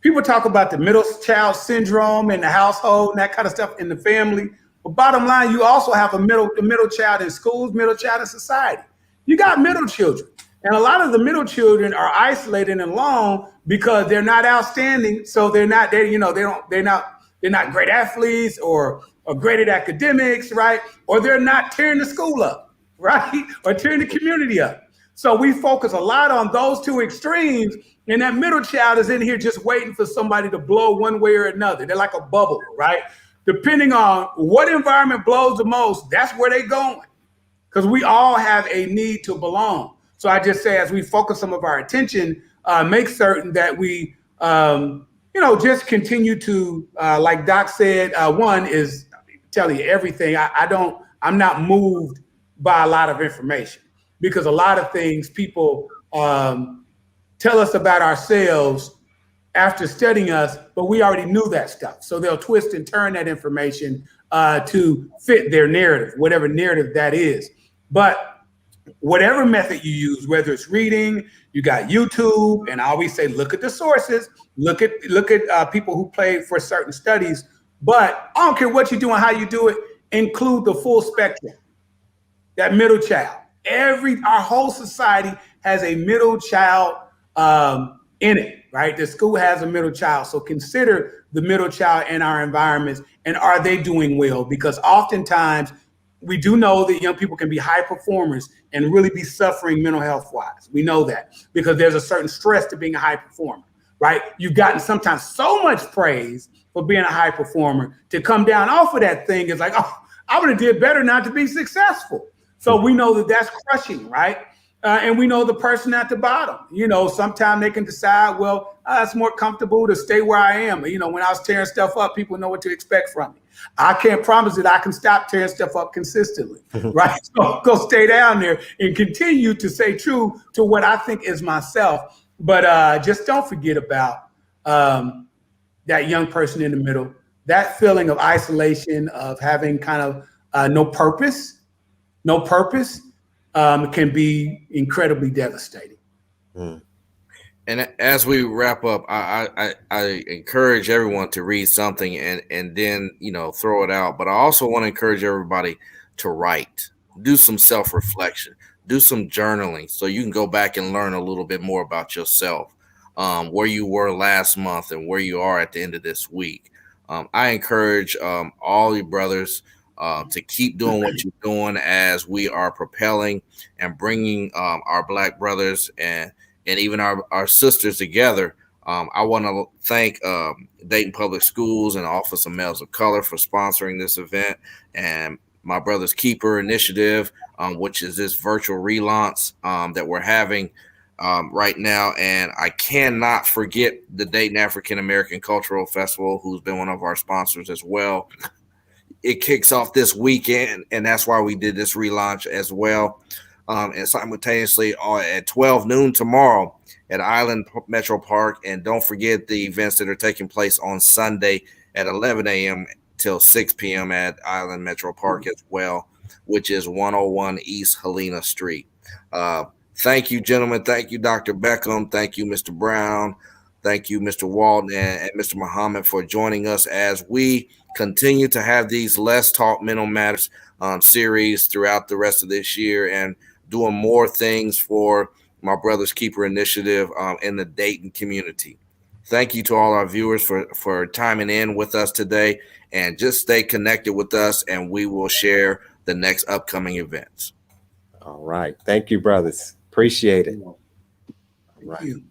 People talk about the middle child syndrome in the household and that kind of stuff in the family. But bottom line, you also have the middle child in schools, middle child in society. You got middle children. And a lot of the middle children are isolated and alone because they're not outstanding. So they're not great athletes or great at academics, right? Or they're not tearing the school up, right? Or tearing the community up. So we focus a lot on those two extremes, and that middle child is in here just waiting for somebody to blow one way or another. They're like a bubble, right? Depending on what environment blows the most, that's where they're going, because we all have a need to belong. So I just say, as we focus some of our attention, make certain that we, just continue to, like Doc said, one is tell you everything. I'm not moved by a lot of information, because a lot of things people tell us about ourselves after studying us, but we already knew that stuff. So they'll twist and turn that information to fit their narrative, whatever narrative that is. But whatever method you use, whether it's reading, you got YouTube, and I always say, look at the sources, look at people who pay for certain studies. But I don't care what you do and how you do it, include the full spectrum, that middle child. Our whole society has a middle child in it, right? The school has a middle child. So consider the middle child in our environments, and are they doing well? Because oftentimes we do know that young people can be high performers and really be suffering mental health wise. We know that because there's a certain stress to being a high performer, right? You've gotten sometimes so much praise for being a high performer, to come down off of that thing is like, oh, I would have did better not to be successful. So we know that that's crushing, right? And we know the person at the bottom, sometimes they can decide, well, it's more comfortable to stay where I am. When I was tearing stuff up, people know what to expect from me. I can't promise that I can stop tearing stuff up consistently, right? So go stay down there and continue to stay true to what I think is myself. But just don't forget about that young person in the middle, that feeling of isolation, of having kind of no purpose, can be incredibly devastating. And as we wrap up, I encourage everyone to read something and then, you know, throw it out. But I also want to encourage everybody to write, do some self-reflection, do some journaling so you can go back and learn a little bit more about yourself, where you were last month and where you are at the end of this week. I encourage all you brothers to keep doing what you're doing as we are propelling and bringing our Black brothers and even our sisters together. I want to thank Dayton Public Schools and Office of Males of Color for sponsoring this event, and my Brother's Keeper Initiative, which is this virtual relaunch that we're having right now. And I cannot forget the Dayton African American Cultural Festival, who's been one of our sponsors as well. It kicks off this weekend, and that's why we did this relaunch as well. And simultaneously at 12 noon tomorrow at Island Metro Park. And don't forget the events that are taking place on Sunday at 11 a.m. till 6 p.m. at Island Metro Park as well, which is 101 East Helena Street. Thank you, gentlemen. Thank you, Dr. Beckham. Thank you, Mr. Brown. Thank you, Mr. Walton and Mr. Muhammad, for joining us as we continue to have these Let's Talk Mental Matters series throughout the rest of this year, and doing more things for my Brother's Keeper Initiative in the Dayton community. Thank you to all our viewers for timing in with us today, and just stay connected with us, and we will share the next upcoming events. All right. Thank you, brothers. Appreciate it. All right. Thank you.